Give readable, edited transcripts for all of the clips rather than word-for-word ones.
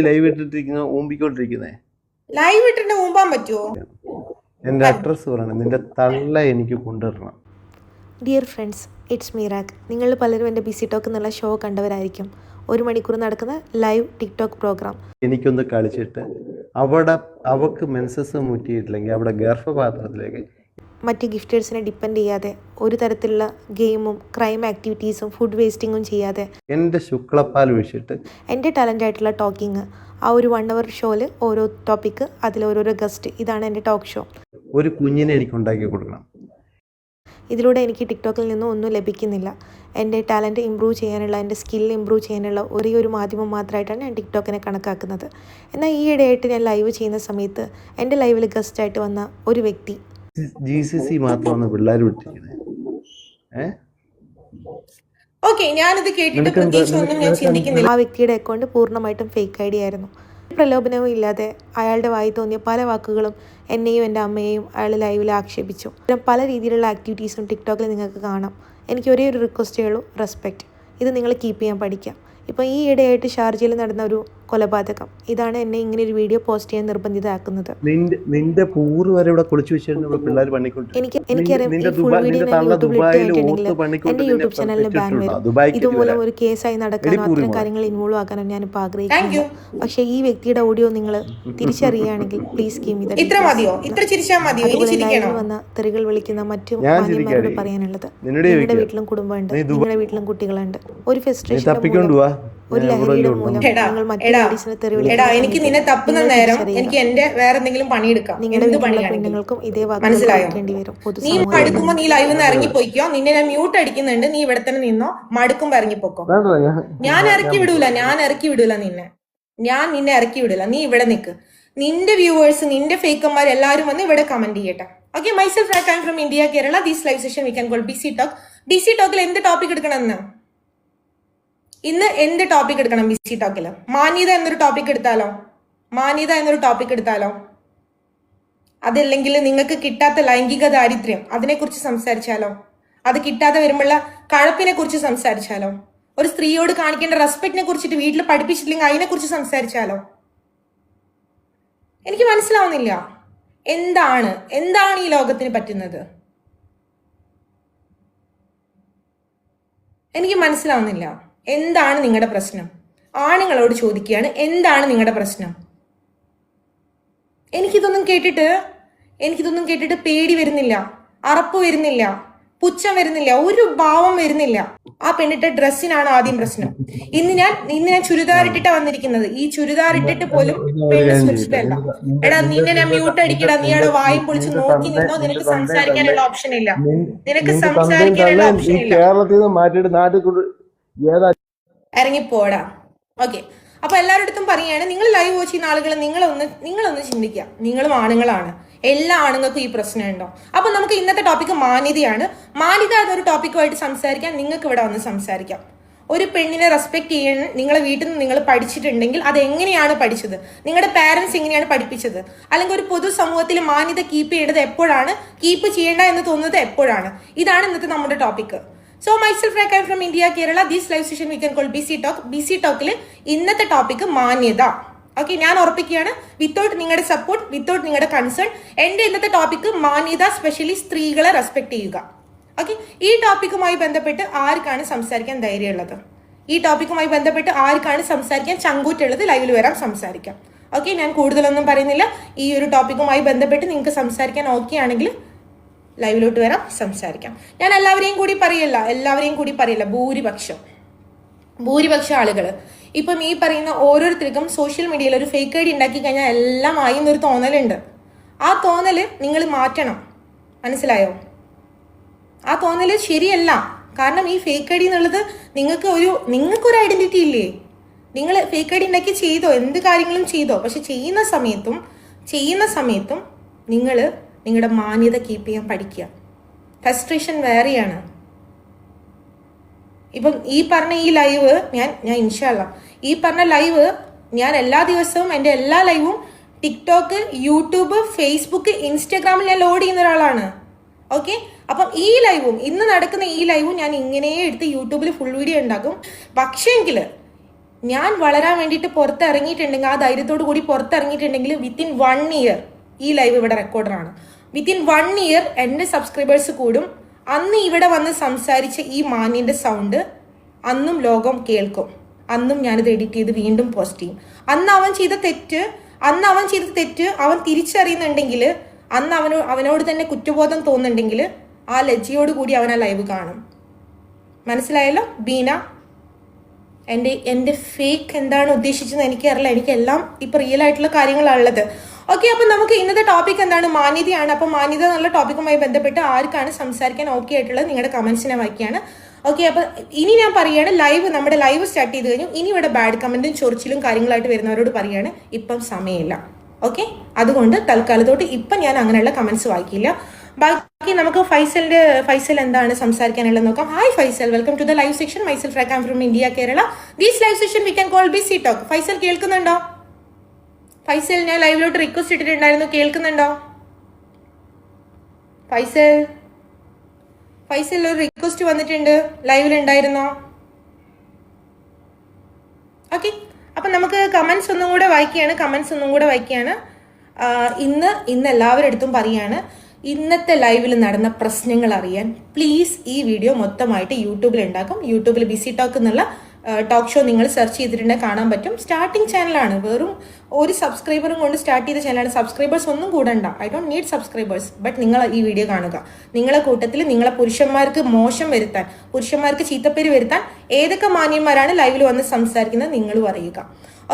Live ഇട്ടിട്ടിരിക്കുന്ന ഊമ്പിക്കൊണ്ടിരിക്കുന്നേ. Live ഇട്ടിട്ട് ഊമ്പാൻ പറ്റുമോ? എൻ്റെ അഡ്രസ്സ് പറയണം, നിന്റെ തള്ള എനിക്ക് കൊണ്ടുവരണം. ഡിയർ ഫ്രണ്ട്സ്, ഇറ്റ്സ് മീറാക്ക്. നിങ്ങൾ പലരും എൻ്റെ ബിസി ടോക്ക് എന്നുള്ള ഷോ കണ്ടവരായിരിക്കും. 1 മണിക്കൂർ നടക്കുന്ന ലൈവ് ടിക്ടോക്ക് പ്രോഗ്രാം. എനിക്കൊന്ന് കളിച്ചിട്ട് അവൾക്ക് മെൻസസ് മുറ്റിയിട്ടില്ലെങ്കിൽ അവിടെ ഗർഭപാത്രത്തിലേക്ക് മറ്റ് ഗിഫ്റ്റേഴ്സിനെ ഡിപ്പെൻഡ് ചെയ്യാതെ ഒരു തരത്തിലുള്ള ഗെയിമും ക്രൈം ആക്ടിവിറ്റീസും ഫുഡ് വേസ്റ്റിങ്ങും ചെയ്യാതെ എൻ്റെ ശുക്ലപ്പാൽ ഒഴിച്ചിട്ട് എൻ്റെ ടാലൻ്റായിട്ടുള്ള ടോക്കിങ്, ആ ഒരു 1 hour ഷോയിൽ ഓരോ ടോപ്പിക്ക്, അതിൽ ഓരോരോ ഗസ്റ്റ്, ഇതാണ് എൻ്റെ ടോക്ക് ഷോ. ഒരു കുഞ്ഞിനെ എനിക്ക് ഉണ്ടാക്കി കൊടുക്കണം. ഇതിലൂടെ എനിക്ക് ടിക്ടോക്കിൽ നിന്നും ഒന്നും ലഭിക്കുന്നില്ല. എൻ്റെ ടാലൻറ്റ് ഇമ്പ്രൂവ് ചെയ്യാനുള്ള, എൻ്റെ സ്കിൽ ഇമ്പ്രൂവ് ചെയ്യാനുള്ള ഒരേ ഒരു മാധ്യമം മാത്രമായിട്ടാണ് ഞാൻ ടിക്ടോക്കിനെ കണക്കാക്കുന്നത്. എന്നാൽ ഈയിടെയായിട്ട് ഞാൻ ലൈവ് ചെയ്യുന്ന സമയത്ത് എൻ്റെ ലൈവിൽ ഗസ്റ്റായിട്ട് വന്ന ഒരു വ്യക്തി GCC മാത്രമാണ് പിള്ളേർ വിട്ടിരിക്കുന്നത്. ഞാനിത് കേട്ടിട്ട് പ്രതീക്ഷയൊന്നും ഞാൻ ചിന്തിക്കുന്നില്ല. ആ വ്യക്തിയുടെ അക്കൗണ്ട് പൂർണ്ണമായിട്ടും ഫേക്ക് ഐഡി ആയിരുന്നു. പ്രലോഭനവും ഇല്ലാതെ അയാളുടെ വായി തോന്നിയ പല വാക്കുകളും എന്നെയും എൻ്റെ അമ്മയെയും അയാൾ ലൈവിൽ ആക്ഷേപിച്ചു. പല രീതിയിലുള്ള ആക്ടിവിറ്റീസും ടിക്ടോക്കിൽ നിങ്ങൾക്ക് കാണാം. എനിക്ക് ഒരേ ഒരു റിക്വസ്റ്റേ ഉള്ളൂ, റെസ്പെക്റ്റ്. ഇത് നിങ്ങൾ കീപ്പ് ചെയ്യാൻ പഠിക്കാം. ഇപ്പോൾ ഈ ഇടയായിട്ട് ഷാർജയിൽ നടന്ന ഒരു കൊലപാതകം, ഇതാണ് എന്നെ ഇങ്ങനെ ഒരു വീഡിയോ പോസ്റ്റ് ചെയ്യാൻ നിർബന്ധിതമാക്കുന്നത്. നിന്റെ പൂറ് വരെ ഇവിടെ കുളിച്ചു വെച്ചിരുന്ന പിള്ളേർ പണിക്കൊണ്ട് എനിക്കറിയാം, ഈ ഫുൾ വീഡിയോ ഞാൻ യൂട്യൂബിൽ ഇട്ടിട്ടുണ്ടെങ്കിൽ എൻ്റെ യൂട്യൂബ് ചാനലിന് ബാൻ വരും. ഇതുമൂലം ഒരു കേസായി നടക്കാനോ അത്തരം കാര്യങ്ങൾ ഇൻവോൾവ് ആക്കാനോ ഞാനിപ്പോൾ ആഗ്രഹിക്കുന്നു. പക്ഷേ ഈ വ്യക്തിയുടെ ഓഡിയോ നിങ്ങൾ തിരിച്ചറിയുകയാണെങ്കിൽ പ്ലീസ് കീപ് ഇറ്റ്. അതുപോലെ വന്ന തെറികൾ വിളിക്കുന്ന മറ്റു മാന്യന്മാരോട് പറയാനുള്ളത്, നിങ്ങളുടെ വീട്ടിലും കുടുംബമുണ്ട്, നിങ്ങളുടെ വീട്ടിലും കുട്ടികളുണ്ട്. ഒരു ഫ്രസ്ട്രേഷൻ, ഒരു ലഹരിയുടെ മൂലം നിങ്ങൾ മറ്റു ലേഡീസിനെ തെറി വിളിക്കുന്നത്, എനിക്ക് നിന്നെ തപ്പുന്ന നേരം എനിക്ക് എന്റെ വേറെ എന്തെങ്കിലും പണിയെടുക്കാം. നിങ്ങളുടെ വീട്ടിലുള്ള പെണ്ണുങ്ങൾക്കും ഇതേ വാക്ക് കേൾക്കേണ്ടി വരും. നീ മടുക്കുമ്പോ നീ ലൈവിൽ നിന്ന് ഇറങ്ങിപ്പോയിക്കോ. നിന്നെ ഞാൻ മ്യൂട്ട് അടിക്കുന്നുണ്ട്, നീ ഇവിടെ തന്നെ നിന്നോ. മടുക്കുമ്പോ ഇറങ്ങിപ്പോക്കോ. ഞാൻ ഇറക്കി വിടൂല നിന്നെ. ഞാൻ നിന്നെ ഇറക്കി വിടില്ല. നീ ഇവിടെ നിൽക്ക്. നിന്റെ വ്യൂവേഴ്സ്, നിന്റെ ഫേക്കന്മാർ എല്ലാവരും വന്ന് ഇവിടെ കമന്റ് ചെയ്യട്ടെ. Okay, myself Raak, I am from India, Kerala. This live session we can call BC talk. BC ടോക്കിൽ എന്ത് ടോപ്പിക് എടുക്കണമെന്ന് ഇന്ന് എന്ത് ടോപ്പിക് എടുക്കണം? ബിസി ടോക്കിൽ മാന്യത എന്നൊരു ടോപ്പിക് എടുത്താലോ? അതല്ലെങ്കിൽ നിങ്ങൾക്ക് കിട്ടാത്ത ലൈംഗിക ദാരിദ്ര്യം, അതിനെക്കുറിച്ച് സംസാരിച്ചാലോ? അത് കിട്ടാതെ വരുമ്പോഴുള്ള കഴപ്പിനെ കുറിച്ച് സംസാരിച്ചാലോ? ഒരു സ്ത്രീയോട് കാണിക്കേണ്ട റെസ്പെക്റ്റിനെ കുറിച്ചിട്ട് വീട്ടിൽ പഠിപ്പിച്ചിട്ടില്ലെങ്കിൽ അതിനെക്കുറിച്ച് സംസാരിച്ചാലോ? എനിക്ക് മനസ്സിലാവുന്നില്ല, എന്താണ് ഈ ലോകത്തിന് പറ്റുന്നത്? എനിക്ക് മനസ്സിലാവുന്നില്ല. എന്താണ് നിങ്ങളുടെ പ്രശ്നം? ആണുങ്ങളോട് ചോദിക്കുകയാണ്, എന്താണ് നിങ്ങളുടെ പ്രശ്നം? എനിക്കിതൊന്നും കേട്ടിട്ട് പേടി വരുന്നില്ല, അറപ്പ് വരുന്നില്ല, പുച്ഛം വരുന്നില്ല, ഒരു ഭാവം വരുന്നില്ല. ആ പെണ്ണിട്ട ഡ്രസ്സിനാണ് ആദ്യം പ്രശ്നം. ഇന്ന് ഞാൻ ചുരിദാർ ഇട്ടിട്ടാ വന്നിരിക്കുന്നത്. ഈ ചുരിദാർ ഇട്ടിട്ട് പോലും പെണ്ണ് സുരക്ഷിതല്ല. എടാ, നിന്നെ ഞാൻ മ്യൂട്ട് അടിക്കടാ. നീ അവിടെ വായും പൊളിച്ച് നോക്കി നിന്നോ. നിനക്ക് സംസാരിക്കാനുള്ള ഓപ്ഷൻ ഇല്ല. ഇറങ്ങിപ്പോടാ. ഓക്കെ, അപ്പൊ എല്ലാവരുടെ അടുത്തും പറയാണ്, നിങ്ങൾ ലൈവ് വാച്ച് ചെയ്യുന്ന ആളുകൾ നിങ്ങളൊന്ന് ചിന്തിക്കുക. നിങ്ങളും ആണുങ്ങളാണ്, എല്ലാ ആണുങ്ങൾക്കും ഈ പ്രശ്നം ഉണ്ടോ? അപ്പൊ നമുക്ക് ഇന്നത്തെ ടോപ്പിക് മാന്യതയാണ്. മാന്യത എന്നൊരു ടോപ്പിക്കുമായിട്ട് സംസാരിക്കാൻ നിങ്ങൾക്ക് ഇവിടെ വന്ന് സംസാരിക്കാം. ഒരു പെണ്ണിനെ റെസ്പെക്ട് ചെയ്യാൻ നിങ്ങളെ വീട്ടിൽ നിന്ന് നിങ്ങൾ പഠിച്ചിട്ടുണ്ടെങ്കിൽ അത് എങ്ങനെയാണ് പഠിച്ചത്? നിങ്ങളുടെ പാരന്റ്സ് എങ്ങനെയാണ് പഠിപ്പിച്ചത്? അല്ലെങ്കിൽ ഒരു പൊതുസമൂഹത്തിൽ മാന്യത കീപ്പ് ചെയ്യേണ്ടത് എപ്പോഴാണ്, കീപ്പ് ചെയ്യേണ്ട എന്ന് തോന്നുന്നത് എപ്പോഴാണ്? ഇതാണ് ഇന്നത്തെ നമ്മുടെ topic. So myself Raak, I am from India, Kerala. This live session we can call BC talk. BC ടോക്കിൽ ഇന്നത്തെ ടോപ്പിക് മാന്യത. ഓക്കെ, ഞാൻ ഉറപ്പിക്കുകയാണ്, വിത്തൗട്ട് നിങ്ങളുടെ സപ്പോർട്ട്, വിത്തൗട്ട് നിങ്ങളുടെ കൺസേൺ, എന്റെ ഇന്നത്തെ ടോപ്പിക് മാന്യത, സ്പെഷ്യലി സ്ത്രീകളെ റെസ്പെക്ട് ചെയ്യുക. ഓക്കെ, ഈ ടോപ്പിക്കുമായി ബന്ധപ്പെട്ട് ആർക്കാണ് സംസാരിക്കാൻ ധൈര്യമുള്ളത്? ഈ ടോപ്പിക്കുമായി ബന്ധപ്പെട്ട് ആർക്കാണ് സംസാരിക്കാൻ ചങ്കൂറ്റുള്ളത്? ലൈവിൽ വരാം, സംസാരിക്കാം. ഓക്കെ, ഞാൻ കൂടുതലൊന്നും പറയുന്നില്ല. ഈ ഒരു ടോപ്പിക്കുമായി ബന്ധപ്പെട്ട് നിങ്ങൾക്ക് സംസാരിക്കാൻ ഓക്കെ ആണെങ്കിൽ ലൈവിലോട്ട് വരാം, സംസാരിക്കാം. ഞാൻ എല്ലാവരെയും കൂടി പറയില്ല. ഭൂരിപക്ഷം ആളുകൾ ഇപ്പം ഈ പറയുന്ന ഓരോരുത്തർക്കും സോഷ്യൽ മീഡിയയിൽ ഒരു ഫേക്ക് ഐഡി ഉണ്ടാക്കി കഴിഞ്ഞാൽ എല്ലാം ആയി എന്നൊരു തോന്നലുണ്ട്. ആ തോന്നല് നിങ്ങൾ മാറ്റണം. മനസ്സിലായോ? ആ തോന്നല് ശരിയല്ല. കാരണം ഈ ഫേക്ക് ഐഡി എന്നുള്ളത് നിങ്ങൾക്കൊരു ഐഡന്റിറ്റി ഇല്ലേ? നിങ്ങൾ ഫേക്ക് ഐഡി ഉണ്ടാക്കി ചെയ്തോ, എന്ത് കാര്യങ്ങളും ചെയ്തോ. പക്ഷെ ചെയ്യുന്ന സമയത്തും നിങ്ങൾ നിങ്ങളുടെ മാന്യത കീപ്പ് ചെയ്യാൻ പഠിക്കുക. ഫ്രസ്ട്രേഷൻ വേറെയാണ്. ഇപ്പം ഈ പറഞ്ഞ ഈ ലൈവ് ഞാൻ ഇൻഷാല്ല ഈ പറഞ്ഞ ലൈവ് ഞാൻ എല്ലാ ദിവസവും എൻ്റെ എല്ലാ ലൈവും ടിക്ടോക്ക്, യൂട്യൂബ്, ഫേസ്ബുക്ക്, ഇൻസ്റ്റാഗ്രാമിൽ ഞാൻ ലോഡ് ചെയ്യുന്ന ഒരാളാണ്. ഓക്കെ, അപ്പം ഈ ലൈവും ഇന്ന് നടക്കുന്ന ഈ ലൈവും ഞാൻ ഇങ്ങനെ എടുത്ത് യൂട്യൂബിൽ ഫുൾ വീഡിയോ ഉണ്ടാക്കും. പക്ഷേങ്കിൽ ഞാൻ വളരാൻ വേണ്ടിയിട്ട് പുറത്തിറങ്ങിയിട്ടുണ്ടെങ്കിൽ, ആ ധൈര്യത്തോടു കൂടി പുറത്തിറങ്ങിയിട്ടുണ്ടെങ്കിൽ വിത്തിൻ 1 ഇയർ ഈ ലൈവ് ഇവിടെ റെക്കോർഡറാണ്. വിത്തിൻ 1 ഇയർ എൻ്റെ സബ്സ്ക്രൈബേഴ്സ് കൂടും. അന്ന് ഇവിടെ വന്ന് സംസാരിച്ച ഈ മാന്യൻ്റെ സൗണ്ട് അന്നും ലോകം കേൾക്കും. അന്നും ഞാനിത് എഡിറ്റ് ചെയ്ത് വീണ്ടും പോസ്റ്റ് ചെയ്യും. അന്ന് അവൻ ചെയ്ത തെറ്റ് അവൻ തിരിച്ചറിയുന്നുണ്ടെങ്കിൽ, അന്ന് അവനോട് തന്നെ കുറ്റബോധം തോന്നുന്നുണ്ടെങ്കിൽ, ആ ലജ്ജയോട് കൂടി അവൻ ആ ലൈവ് കാണും. മനസ്സിലായല്ലോ ബീന? എൻ്റെ ഫേക്ക് എന്താണ് ഉദ്ദേശിച്ചതെന്ന് എനിക്കറിയില്ല. എനിക്കെല്ലാം ഇപ്പം റിയൽ ആയിട്ടുള്ള കാര്യങ്ങളാണുള്ളത്. ഓക്കെ, അപ്പം നമുക്ക് ഇന്നത്തെ ടോപ്പിക് എന്താണ്? മാന്യതയാണ്. അപ്പം മാന്യത എന്നുള്ള ടോപ്പിക്കുമായി ബന്ധപ്പെട്ട് ആർക്കാണ് സംസാരിക്കാൻ ഓക്കെ ആയിട്ടുള്ളത് നിങ്ങളുടെ കമൻസിനെ വായിക്കുകയാണ്. ഓക്കെ, അപ്പം ഇനി ഞാൻ പറയുകയാണ്, നമ്മുടെ ലൈവ് സ്റ്റാർട്ട് ചെയ്ത് കഴിഞ്ഞു. ഇനി ഇവിടെ ബാഡ് കമൻറ്റും ചൊറിച്ചിലും കാര്യങ്ങളായിട്ട് വരുന്നവരോട് പറയുകയാണ്, ഇപ്പം സമയമില്ല. ഓക്കെ, അതുകൊണ്ട് തൽക്കാലത്തോട്ട് ഇപ്പം ഞാൻ അങ്ങനെയുള്ള കമൻസ് വായിക്കില്ല. ബാക്കി നമുക്ക് ഫൈസൽ എന്താണ് സംസാരിക്കാനുള്ളത് നോക്കാം. Hi Faisal, welcome to the live section. Myself from from India Kerala. These live section we can call BC talk. Faisal കേൾക്കുന്നുണ്ടോ? ഫൈസൽ, ഞാൻ ലൈവിലോട്ട് റിക്വസ്റ്റ് ഇട്ടിട്ടുണ്ടായിരുന്നു, കേൾക്കുന്നുണ്ടോ? ഫൈസൽ ഒരു റിക്വസ്റ്റ് വന്നിട്ടുണ്ട്, ലൈവിലുണ്ടായിരുന്നോ? ഓക്കെ, അപ്പം നമുക്ക് കമൻസ് ഒന്നും കൂടെ വായിക്കുകയാണ്. ഇന്ന് എല്ലാവരുടെ അടുത്തും പറയാണ്, ഇന്നത്തെ ലൈവിൽ നടന്ന പ്രശ്നങ്ങൾ അറിയാൻ പ്ലീസ് ഈ വീഡിയോ മൊത്തമായിട്ട് യൂട്യൂബിൽ ഉണ്ടാക്കും. യൂട്യൂബിൽ ബിസി ടോക്ക് എന്നുള്ള ടോക്ക് ഷോ നിങ്ങൾ സെർച്ച് ചെയ്തിട്ടുണ്ടെങ്കിൽ കാണാൻ പറ്റും. സ്റ്റാർട്ടിംഗ് ചാനലാണ്, വെറും ഒരു സബ്സ്ക്രൈബറും കൊണ്ട് സ്റ്റാർട്ട് ചെയ്ത ചാനലാണ്. സബ്സ്ക്രൈബേഴ്സ് ഒന്നും കൂടണ്ട, I don't need subscribers. But നിങ്ങൾ ഈ വീഡിയോ കാണുക. നിങ്ങളെ കൂട്ടത്തിൽ നിങ്ങളെ പുരുഷന്മാർക്ക് മോശം വരുത്താൻ, പുരുഷന്മാർക്ക് ചീത്തപ്പേര് വരുത്താൻ ഏതൊക്കെ മാന്യന്മാരാണ് ലൈവിൽ വന്ന് സംസാരിക്കുന്നത് നിങ്ങൾ പറയുക.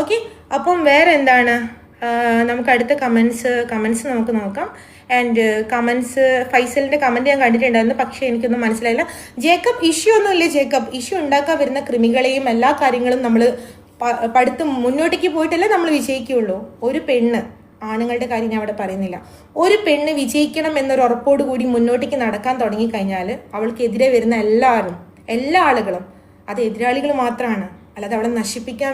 ഓക്കെ, അപ്പം വേറെ എന്താണ്, നമുക്ക് അടുത്ത കമൻസ് നമുക്ക് നോക്കാം. ആൻഡ് കമൻസ്, ഫൈസലിന്റെ കമന്റ് ഞാൻ കണ്ടിട്ടുണ്ടായിരുന്നു, പക്ഷേ എനിക്കൊന്നും മനസ്സിലായില്ല. ജേക്കബ്, ഇഷ്യൂ ഒന്നുമില്ല ജേക്കബ്. ഇഷ്യൂ ഉണ്ടാക്കാൻ വരുന്ന കൃമികളെയും എല്ലാ കാര്യങ്ങളും നമ്മൾ പഠിത്ത് മുന്നോട്ടേക്ക് പോയിട്ടല്ലേ നമ്മൾ വിജയിക്കുകയുള്ളൂ. ഒരു പെണ്ണ്, ആണുങ്ങളുടെ കാര്യം ഞാൻ അവിടെ പറയുന്നില്ല, ഒരു പെണ്ണ് വിജയിക്കണം എന്നൊരു ഉറപ്പോട് കൂടി മുന്നോട്ടേക്ക് നടക്കാൻ തുടങ്ങിക്കഴിഞ്ഞാൽ അവൾക്കെതിരെ വരുന്ന എല്ലാ ആളുകളും അത് എതിരാളികൾ മാത്രമാണ്. അല്ലാതെ അവളെ നശിപ്പിക്കാൻ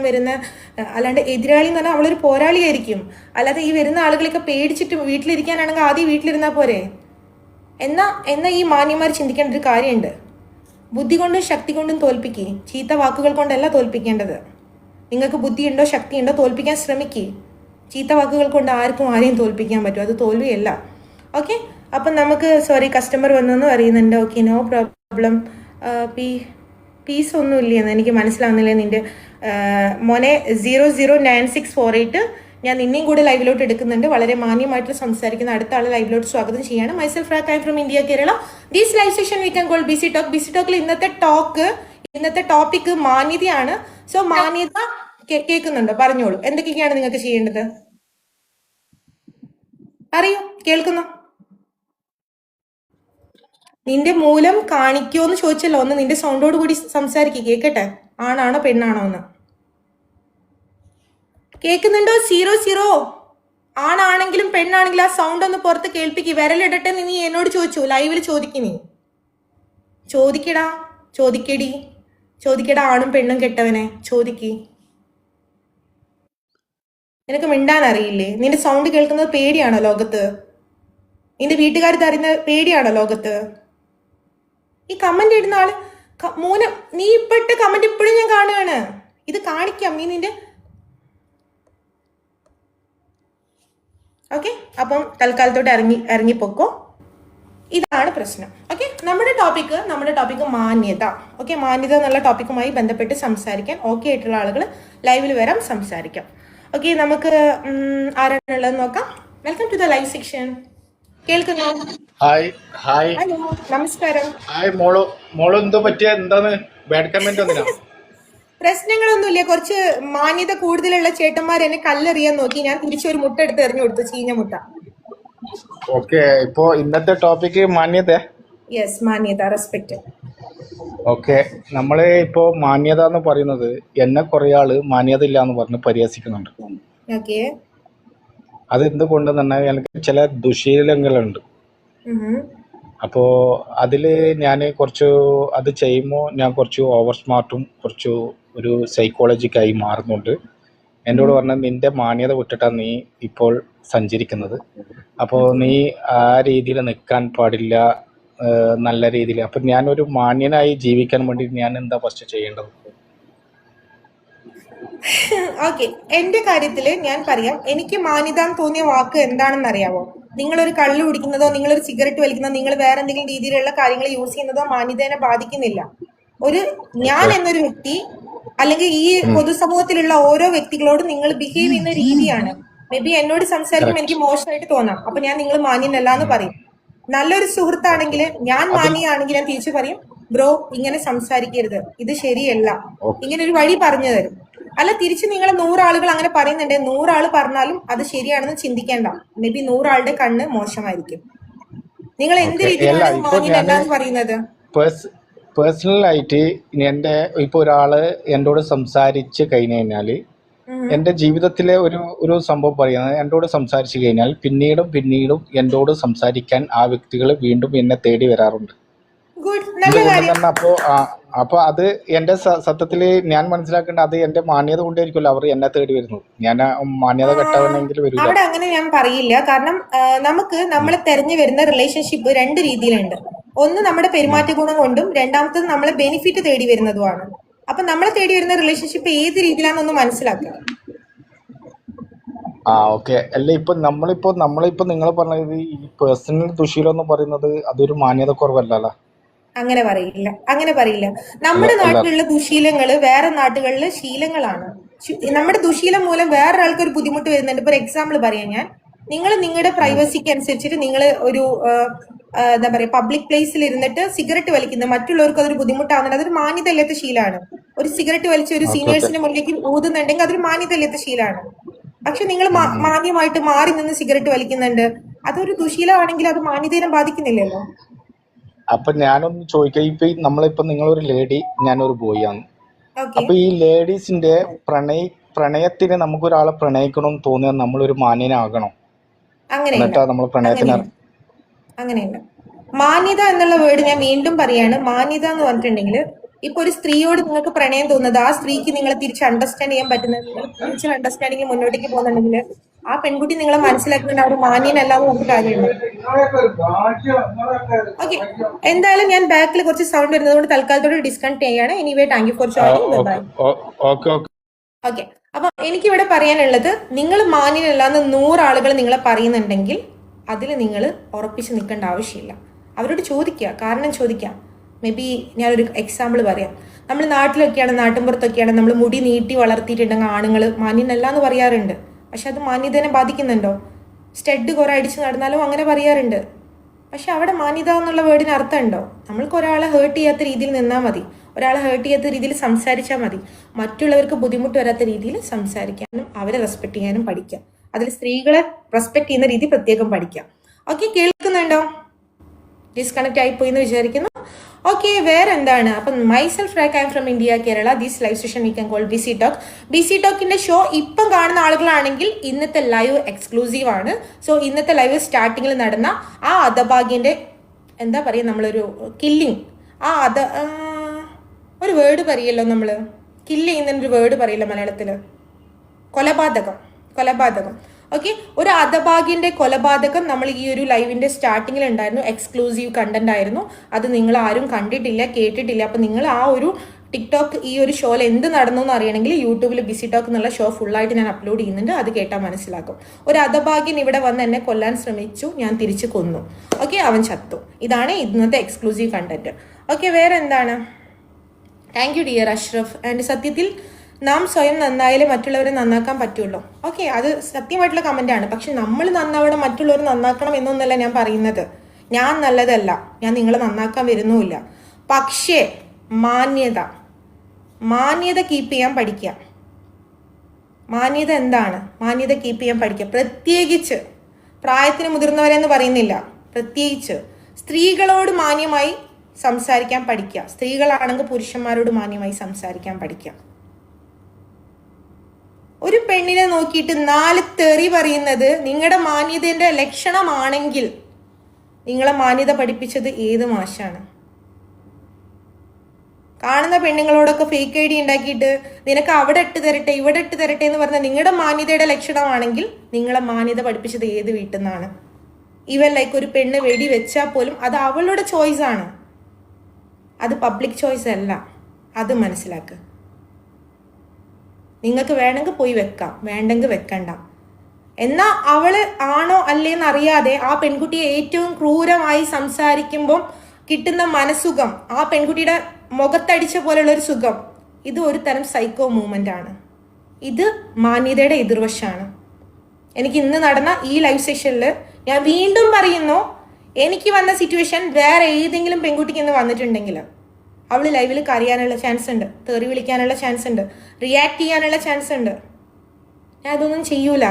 അല്ലാണ്ട് എതിരാളി എന്ന് പറഞ്ഞാൽ അവളൊരു പോരാളിയായിരിക്കും. അല്ലാതെ ഈ വരുന്ന ആളുകളൊക്കെ പേടിച്ചിട്ട് വീട്ടിലിരിക്കാനാണെങ്കിൽ ആദ്യം വീട്ടിലിരുന്നാൽ പോരെ. എന്നാ ഈ മാന്യന്മാർ ചിന്തിക്കേണ്ട ഒരു കാര്യമുണ്ട്. ബുദ്ധി കൊണ്ടും ശക്തി കൊണ്ടും തോൽപ്പിക്കുക, ചീത്ത വാക്കുകൾ കൊണ്ടല്ല തോൽപ്പിക്കേണ്ടത്. നിങ്ങൾക്ക് ബുദ്ധിയുണ്ടോ ശക്തിയുണ്ടോ തോൽപ്പിക്കാൻ ശ്രമിക്കുക. ചീത്ത വാക്കുകൾ കൊണ്ട് ആരെയും തോൽപ്പിക്കാൻ പറ്റും, അത് തോൽവിയല്ല. ഓക്കെ, അപ്പം നമുക്ക് കസ്റ്റമർ വന്നെന്ന് പറയുന്നുണ്ട്. Okay, no problem. പീസ് ഒന്നും ഇല്ലെന്ന് എനിക്ക് മനസ്സിലാവുന്നില്ല. നിന്റെ മോനെ 009648 ഞാൻ നിന്നെയും കൂടെ ലൈവിലോട്ട് എടുക്കുന്നുണ്ട്. വളരെ മാന്യമായിട്ട് സംസാരിക്കുന്ന അടുത്ത ആൾ ലൈവിലോട്ട് സ്വാഗതം ചെയ്യാണ്. Myself from India Kerala. These live session we can call BC talk. BC ടോക്കിൽ ഇന്നത്തെ ടോപ്പിക് മാന്യതയാണ്. സോ മാന്യത കേൾക്കുന്നുണ്ടോ? പറഞ്ഞോളൂ, എന്തൊക്കെയാണ് നിങ്ങൾക്ക് ചെയ്യേണ്ടത്? അറിയോ? കേൾക്കുന്നോ? നിന്റെ മൂലം കാണിക്കോന്ന് ചോദിച്ചല്ലോ, ഒന്ന് നിന്റെ സൗണ്ടോട് കൂടി സംസാരിക്കുക, കേക്കട്ടെ. ആണാണോ പെണ്ണാണോ എന്ന് കേൾക്കുന്നുണ്ടോ? 00 ആണാണെങ്കിലും പെണ്ണാണെങ്കിലും ആ സൗണ്ട് ഒന്ന് പുറത്ത് കേൾപ്പിക്കുക. വിരലിടട്ടെ നീ എന്നോട് ചോദിച്ചു, ലൈവിൽ ചോദിക്കുന്നേ. ചോദിക്കടാ ആണും പെണ്ണും കെട്ടവനെ ചോദിക്ക്. നിനക്ക് മിണ്ടാൻ അറിയില്ലേ? നിന്റെ സൗണ്ട് കേൾക്കുന്നത് പേടിയാണോ ലോകത്ത്? നിന്റെ വീട്ടുകാർ തരുന്ന പേടിയാണോ ലോകത്ത്? ഈ കമന്റ് ഇടുന്ന ആള് നീ ഇപ്പോഴത്തെ കമന്റ് ഇപ്പോഴും ഞാൻ കാണുകയാണ്. ഇത് കാണിക്കാം നീ നിന്റെ. ഓക്കെ, അപ്പം തൽക്കാലത്തോട്ട് ഇറങ്ങിപ്പോക്കോ. ഇതാണ് പ്രശ്നം. ഓക്കെ, നമ്മുടെ ടോപ്പിക്ക് മാന്യത. ഓക്കെ, മാന്യത എന്നുള്ള ടോപ്പിക്കുമായി ബന്ധപ്പെട്ട് സംസാരിക്കാൻ ഓക്കെ ആയിട്ടുള്ള ആളുകൾ ലൈവിൽ വരാം, സംസാരിക്കാം. ഓക്കെ, നമുക്ക് ആരാണുള്ളത് നോക്കാം. Welcome to the live section. കേൾക്കുന്നോ? ഹായ് ഹലോ, നമസ്കാരം. ഹായ് മോളോ എന്തോ പറ്റിയ എന്താണ് ബാഡ് കമന്റ് ഒന്നിനാ? പ്രശ്നങ്ങളൊന്നുമില്ല. കുറച്ച് മാന്യത കൂടുതലുള്ള ചേട്ടന്മാർ എന്നെ കല്ലെറിയാൻ നോക്കി. ഞാൻ തിരിച്ചൊരു മുട്ട എടുത്ത് എറിഞ്ഞു കൊടുത്തു, ചീഞ്ഞ മുട്ട. ഓക്കെ, ഇപ്പോ ഇന്നത്തെ ടോപ്പിക് മാന്യത. യെസ്, മാന്യത, റെസ്പെക്ട്. ഓക്കെ, നമ്മള് ഇപ്പോ മാന്യത എന്ന് പറയുന്നത്, എന്നെ കുറെ ആള് മാന്യത ഇല്ല എന്ന് പറഞ്ഞ് പരിഹസിക്കുന്നുണ്ട്. ഓക്കെ, അത് എന്തുകൊണ്ടെന്ന് പറഞ്ഞാൽ എനിക്ക് ചില ദുശീലങ്ങളുണ്ട്. അപ്പോൾ അതിൽ ഞാൻ അത് ചെയ്യുമ്പോൾ ഞാൻ കുറച്ച് ഓവർ സ്മാർട്ടും കുറച്ച് ഒരു സൈക്കോളജിക്കായി മാറുന്നുണ്ട്. എന്നോട് പറഞ്ഞാൽ നിന്റെ മാന്യത വിട്ടിട്ടാണ് നീ ഇപ്പോൾ സഞ്ചരിക്കുന്നത്. അപ്പോൾ നീ ആ രീതിയിൽ നിൽക്കാൻ പാടില്ല, നല്ല രീതിയിൽ. അപ്പം ഞാനൊരു മാന്യനായി ജീവിക്കാൻ വേണ്ടി ഞാൻ എന്താ ഫസ്റ്റ് ചെയ്യേണ്ടത്? ഓക്കെ, എന്റെ കാര്യത്തില് ഞാൻ പറയാം. എനിക്ക് മാന്യത എന്ന് തോന്നിയ വാക്ക് എന്താണെന്ന് അറിയാവോ? നിങ്ങളൊരു കള്ളു കുടിക്കുന്നതോ നിങ്ങളൊരു സിഗരറ്റ് വലിക്കുന്നതോ നിങ്ങൾ വേറെ എന്തെങ്കിലും രീതിയിലുള്ള കാര്യങ്ങൾ യൂസ് ചെയ്യുന്നതോ മാന്യതയെ ബാധിക്കുന്നില്ല. ഒരു ഞാൻ ഓക്കെ. എന്നൊരു വ്യക്തി അല്ലെങ്കിൽ ഈ പൊതുസമൂഹത്തിലുള്ള ഓരോ വ്യക്തികളോടും നിങ്ങൾ ബിഹേവ് ചെയ്യുന്ന രീതിയാണ്. മേ ബി എന്നോട് സംസാരിക്കുമ്പോൾ കറക്റ്റ്. എനിക്ക് മോശമായിട്ട് തോന്നാം, അപ്പൊ ഞാൻ നിങ്ങൾ മാന്യനല്ല എന്ന് പറയും. നല്ലൊരു സുഹൃത്താണെങ്കിൽ ഞാൻ അതിൽ മാന്യയാണെങ്കിൽ ഞാൻ തിരിച്ചു പറയും, ബ്രോ ഇങ്ങനെ സംസാരിക്കരുത്, ഇത് ശരിയല്ല, ഓക്കെ. ഇങ്ങനെ ഒരു വഴി പറഞ്ഞു തരും. അല്ല തിരിച്ച് നിങ്ങൾ 100 ആളുകൾ അങ്ങനെ പറയുന്നുണ്ട്, 100 ആള് പറഞ്ഞാലും അത് ശരിയാണെന്ന് ചിന്തിക്കേണ്ട. മേ ബി 100 ആളുടെ കണ്ണ് മോശമായിരിക്കും. നിങ്ങൾ എന്ത് ഓക്കെ. അല്ല രീതിയിലാണ് ഇപ്പൊ മാന്യനല്ല ഞാന് എന്ന് പറയുന്നത്? പേഴ്സണലായിട്ട് എൻ്റെ ഇപ്പൊ ഒരാള് എന്നോട് സംസാരിച്ച് കഴിഞ്ഞു കഴിഞ്ഞാല് ഉം. എൻ്റെ ജീവിതത്തിലെ ഒരു ഒരു സംഭവം പറയുന്നത്, എന്നോട് സംസാരിച്ചു കഴിഞ്ഞാൽ പിന്നീടും പിന്നീടും എന്നോട് സംസാരിക്കാൻ ആ വ്യക്തികൾ വീണ്ടും എന്നെ തേടി വരാറുണ്ട്. ഗുഡ്, നല്ല എന്തുകൊണ്ട് കാര്യം. തന്നെ അപ്പൊ അത് എൻ്റെ സത്യത്തില് ഞാൻ മനസ്സിലാക്കേണ്ട, അത് എൻ്റെ മാന്യത കൊണ്ടായിരിക്കുമല്ലോ അവർ എന്നെ തേടി വരുന്നത്. ഞാൻ മാന്യത കെട്ടവനെങ്കിൽ വരില്ല. അവിടെ അങ്ങനെ ഞാൻ പറയില്ല. കാരണം നമുക്ക് നമ്മളെ തെരഞ്ഞു വരുന്ന റിലേഷൻഷിപ്പ് 2 രീതിയിലുണ്ട്. ഒന്ന് നമ്മുടെ പെരുമാറ്റ ഗുണം കൊണ്ടും, രണ്ടാമത്തത് നമ്മളെ ബെനിഫിറ്റ് തേടി വരുന്നതുമാണ്. അപ്പൊ നമ്മളെ തേടി വരുന്ന റിലേഷൻഷിപ്പ് ഏത് രീതിയിലാണെന്നൊന്ന് മനസ്സിലാക്കുക. ഓക്കെ. അല്ല ഇപ്പൊ നമ്മളിപ്പോ നിങ്ങൾ പറഞ്ഞത് ഈ പേഴ്സണൽ ദുശീലം എന്ന് പറയുന്നത് അതൊരു മാന്യത കുറവല്ലല്ലോ. അങ്ങനെ പറയില്ല, അങ്ങനെ പറയില്ല. അല്ല നമ്മുടെ അല്ല നാട്ടിലുള്ള ദുശീലങ്ങള് വേറെ നാട്ടുകളിലെ ശീലങ്ങളാണ്. നമ്മുടെ ദുശീലം മൂലം വേറൊരാൾക്ക് ഒരു ബുദ്ധിമുട്ട് വരുന്നുണ്ട്. ഒരു എക്സാമ്പിൾ പറയാം ഞാൻ. നിങ്ങൾ നിങ്ങളുടെ പ്രൈവസിക്ക് അനുസരിച്ചിട്ട് നിങ്ങൾ ഒരു എന്താ പറയാ പബ്ലിക് പ്ലേസിൽ ഇരുന്നിട്ട് സിഗരറ്റ് വലിക്കുന്നത് മറ്റുള്ളവർക്ക് അതൊരു ബുദ്ധിമുട്ടാവുന്നുണ്ട്, അതൊരു മാന്യതയില്ലാത്ത ശീലമാണ്. ഒരു സിഗരറ്റ് വലിച്ച് ഒരു ഓക്കെ. ഓക്കെ. സീനിയേഴ്സിന്റെ മുന്നിലേക്ക് ഊതുന്നുണ്ടെങ്കിൽ അതൊരു മാന്യതയില്ലാത്ത ശീലമാണ്. പക്ഷെ നിങ്ങൾ മാന്യമായിട്ട് മാറി നിന്ന് സിഗരറ്റ് വലിക്കുന്നുണ്ട്, അതൊരു ദുശീലമാണെങ്കിൽ അത് മാന്യതയെ ബാധിക്കുന്നില്ലല്ലോ. അപ്പൊ ഞാനൊന്ന് ചോദിക്കാം, നമ്മളിപ്പോ നിങ്ങളൊരു ലേഡി, ഞാനൊരു ബോയ് ആണ്. ഓക്കെ, അപ്പൊ ഈ ലേഡീസിന്റെ പ്രണയത്തിന് നമുക്കൊരാളെ പ്രണയിക്കണമെന്ന് തോന്നിയാൽ നമ്മളൊരു മാന്യനാകണം, അങ്ങനെയല്ല, എന്നിട്ടാ നമ്മൾ പ്രണയത്തിന് അങ്ങനെയല്ല, അങ്ങനെയല്ല. മാന്യത എന്നുള്ള വേർഡ് ഞാൻ വീണ്ടും പറയാണ്. മാന്യത എന്ന് പറഞ്ഞിട്ടുണ്ടെങ്കിൽ ഇപ്പൊ ഒരു സ്ത്രീയോട് നിങ്ങൾക്ക് പ്രണയം തോന്നുന്നത്, ആ സ്ത്രീക്ക് നിങ്ങളെ തിരിച്ച് അണ്ടർസ്റ്റാൻഡ് ചെയ്യാൻ പറ്റുന്നത്, നിങ്ങൾ മ്യൂച്വൽ അണ്ടർസ്റ്റാൻഡിങ് മുന്നോട്ടേക്ക് പോകുന്നുണ്ടെങ്കിൽ ആ പെൺകുട്ടി നിങ്ങളെ മനസ്സിലാക്കുന്നുണ്ട്, അവർ മാന്യനല്ല എന്ന് പറഞ്ഞിട്ട് കാര്യമുണ്ട്. ഓക്കെ, എന്തായാലും ഞാൻ ബാക്കിൽ കുറച്ച് സൗണ്ട് വരുന്നത് കൊണ്ട് തൽക്കാലത്തോട് ഡിസ്കണക്ട് ചെയ്യാണ്. Anyway thank you for joining. Bye. Okay. Okay. Okay, അപ്പൊ എനിക്കിവിടെ പറയാനുള്ളത്, നിങ്ങൾ മാന്യനല്ല എന്ന് 100 ആളുകൾ നിങ്ങളെ പറയുന്നുണ്ടെങ്കിൽ അതിൽ നിങ്ങൾ ഉറപ്പിച്ച് നിൽക്കേണ്ട ആവശ്യമില്ല. അവരോട് ചോദിക്കുക, കാരണം ചോദിക്കാം. മേ ബി ഞാനൊരു എക്സാമ്പിൾ പറയാം. നമ്മൾ നാട്ടിലൊക്കെയാണ്, നാട്ടിൻപുറത്തൊക്കെയാണ് നമ്മൾ മുടി നീട്ടി വളർത്തിയിട്ടുണ്ടെങ്കിൽ ആണുങ്ങൾ മാന്യനല്ല എന്ന് പറയാറുണ്ട്. പക്ഷെ അത് മാന്യതയെ ബാധിക്കുന്നുണ്ടോ? സ്റ്റഡ് കുറെ അടിച്ച് നടന്നാലും അങ്ങനെ പറയാറുണ്ട്. പക്ഷെ അവിടെ മാന്യത എന്നുള്ള വേർഡിന് അർത്ഥമുണ്ടോ? നമ്മൾക്ക് ഒരാളെ ഹേർട്ട് ചെയ്യാത്ത രീതിയിൽ നിന്നാൽ മതി, ഒരാളെ ഹേർട്ട് ചെയ്യാത്ത രീതിയിൽ സംസാരിച്ചാൽ മതി. മറ്റുള്ളവർക്ക് ബുദ്ധിമുട്ട് വരാത്ത രീതിയിൽ സംസാരിക്കാനും അവരെ റെസ്പെക്ട് ചെയ്യാനും പഠിക്കുക. അതിൽ സ്ത്രീകളെ റെസ്പെക്ട് ചെയ്യുന്ന രീതി പ്രത്യേകം പഠിക്കുക. ഓക്കെ, കേൾക്കുന്നുണ്ടോ? ഡിസ്കണക്ട് ആയിപ്പോയി എന്ന് വിചാരിക്കുന്നു. ഓക്കെ, വേറെ എന്താണ്? അപ്പം myself Raak, I am from India, Kerala. This live session we can call BC talk. BC ടോക്കിന്റെ ഷോ ഇപ്പം കാണുന്ന ആളുകളാണെങ്കിൽ ഇന്നത്തെ ലൈവ് എക്സ്ക്ലൂസീവ് ആണ്. സോ ഇന്നത്തെ ലൈവ് സ്റ്റാർട്ടിങ്ങിൽ നടന്ന ആ അധഭാഗ്യന്റെ എന്താ പറയുക, നമ്മളൊരു കില്ലിങ്, ഒരു വേർഡ് പറയല്ലോ നമ്മള്, കില്ല് ചെയ്യുന്നതിനൊരു വേർഡ് പറയല്ലോ മലയാളത്തില്, കൊലപാതകം. ഓക്കെ, ഒരു അധഭാഗ്യന്റെ കൊലപാതകം നമ്മൾ ഈ ഒരു ലൈവിന്റെ സ്റ്റാർട്ടിങ്ങിൽ ഉണ്ടായിരുന്നു. എക്സ്ക്ലൂസീവ് കണ്ടന്റ് ആയിരുന്നു. അത് നിങ്ങൾ ആരും കണ്ടിട്ടില്ല, കേട്ടിട്ടില്ല. അപ്പൊ നിങ്ങൾ ആ ഒരു ടിക്ടോക്ക് ഈ ഒരു ഷോയിൽ എന്ത് നടന്നു എന്ന് അറിയണമെങ്കിൽ യൂട്യൂബിൽ BC ടോക്ക് എന്നുള്ള ഷോ ഫുള്ളായിട്ട് ഞാൻ അപ്ലോഡ് ചെയ്യുന്നുണ്ട്, അത് കേട്ടാൽ മനസ്സിലാക്കും. ഒരു അധഭാഗ്യൻ ഇവിടെ വന്ന് എന്നെ കൊല്ലാൻ ശ്രമിച്ചു, ഞാൻ തിരിച്ചു കൊന്നു. ഓക്കെ, അവൻ ചത്തു. ഇതാണ് ഇന്നത്തെ എക്സ്ക്ലൂസീവ് കണ്ടന്റ്. ഓക്കെ, വേറെ എന്താണ്? Thank you dear Ashraf. And സത്യത്തിൽ നാം സ്വയം നന്നായാലേ മറ്റുള്ളവരെ നന്നാക്കാൻ പറ്റുള്ളൂ. ഓക്കെ, അത് സത്യമായിട്ടുള്ള കമന്റ് ആണ്. പക്ഷെ നമ്മൾ നന്നാവണം, മറ്റുള്ളവർ നന്നാക്കണം എന്നൊന്നല്ല ഞാൻ പറയുന്നത്. ഞാൻ നല്ലതല്ല, ഞാൻ നിങ്ങളെ നന്നാക്കാൻ വരുന്നുമില്ല. പക്ഷേ മാന്യത കീപ്പ് ചെയ്യാൻ പഠിക്കുക. മാന്യത എന്താണ്? മാന്യത കീപ്പ് ചെയ്യാൻ പഠിക്കുക. പ്രത്യേകിച്ച് പ്രായത്തിന് മുതിർന്നവരെന്ന് പറയുന്നില്ല, പ്രത്യേകിച്ച് സ്ത്രീകളോട് മാന്യമായി സംസാരിക്കാൻ പഠിക്കുക. സ്ത്രീകളാണെങ്കിൽ പുരുഷന്മാരോട് മാന്യമായി സംസാരിക്കാൻ പഠിക്കുക. ഒരു പെണ്ണിനെ നോക്കിയിട്ട് 4 തെറി പറയുന്നത് നിങ്ങളുടെ മാന്യതയുടെ ലക്ഷണമാണെങ്കിൽ നിങ്ങളെ മാന്യത പഠിപ്പിച്ചത് ഏത് മാഷാണ്? കാണുന്ന പെണ്ണുങ്ങളോടൊക്കെ ഫേക്ക് ID ഉണ്ടാക്കിയിട്ട് നിനക്ക് അവിടെ ഇട്ട് തരട്ടെ ഇവിടെ ഇട്ട് തരട്ടെ എന്ന് പറഞ്ഞാൽ നിങ്ങളുടെ മാന്യതയുടെ ലക്ഷണമാണെങ്കിൽ നിങ്ങളെ മാന്യത പഠിപ്പിച്ചത് ഏത് വീട്ടിൽ നിന്നാണ്? ഈവൻ ലൈക്ക് ഒരു പെണ്ണ് വെടി വെച്ചാൽ പോലും അത് അവളുടെ ചോയ്സ് ആണ്, അത് പബ്ലിക് ചോയ്സ് അല്ല. അത് മനസ്സിലാക്കുക. നിങ്ങൾക്ക് വേണമെങ്കിൽ പോയി വെക്കാം, വേണ്ടെങ്കിൽ വെക്കണ്ട. എന്നാൽ അവള് ആണോ അല്ലേന്ന് അറിയാതെ ആ പെൺകുട്ടിയെ ഏറ്റവും ക്രൂരമായി സംസാരിക്കുമ്പോൾ കിട്ടുന്ന മനസുഖം, ആ പെൺകുട്ടിയുടെ മുഖത്തടിച്ച പോലെയുള്ള ഒരു സുഖം, ഇത് ഒരു തരം സൈക്കോ മൂവ്മെന്റ് ആണ്. ഇത് മാന്യതയുടെ എതിർവശമാണ്. എനിക്ക് ഇന്ന് നടന്ന ഈ ലൈവ് സെഷനിൽ ഞാൻ വീണ്ടും പറയുന്നു, എനിക്ക് വന്ന സിറ്റുവേഷൻ വേറെ ഏതെങ്കിലും പെൺകുട്ടിക്ക് ഇന്ന് വന്നിട്ടുണ്ടെങ്കിൽ അവൾ ലൈവിൽ കരയാനുള്ള ചാൻസ് ഉണ്ട്, തെറി വിളിക്കാനുള്ള ചാൻസ് ഉണ്ട്, റിയാക്ട് ചെയ്യാനുള്ള ചാൻസ് ഉണ്ട്. ഞാൻ അതൊന്നും ചെയ്യൂല.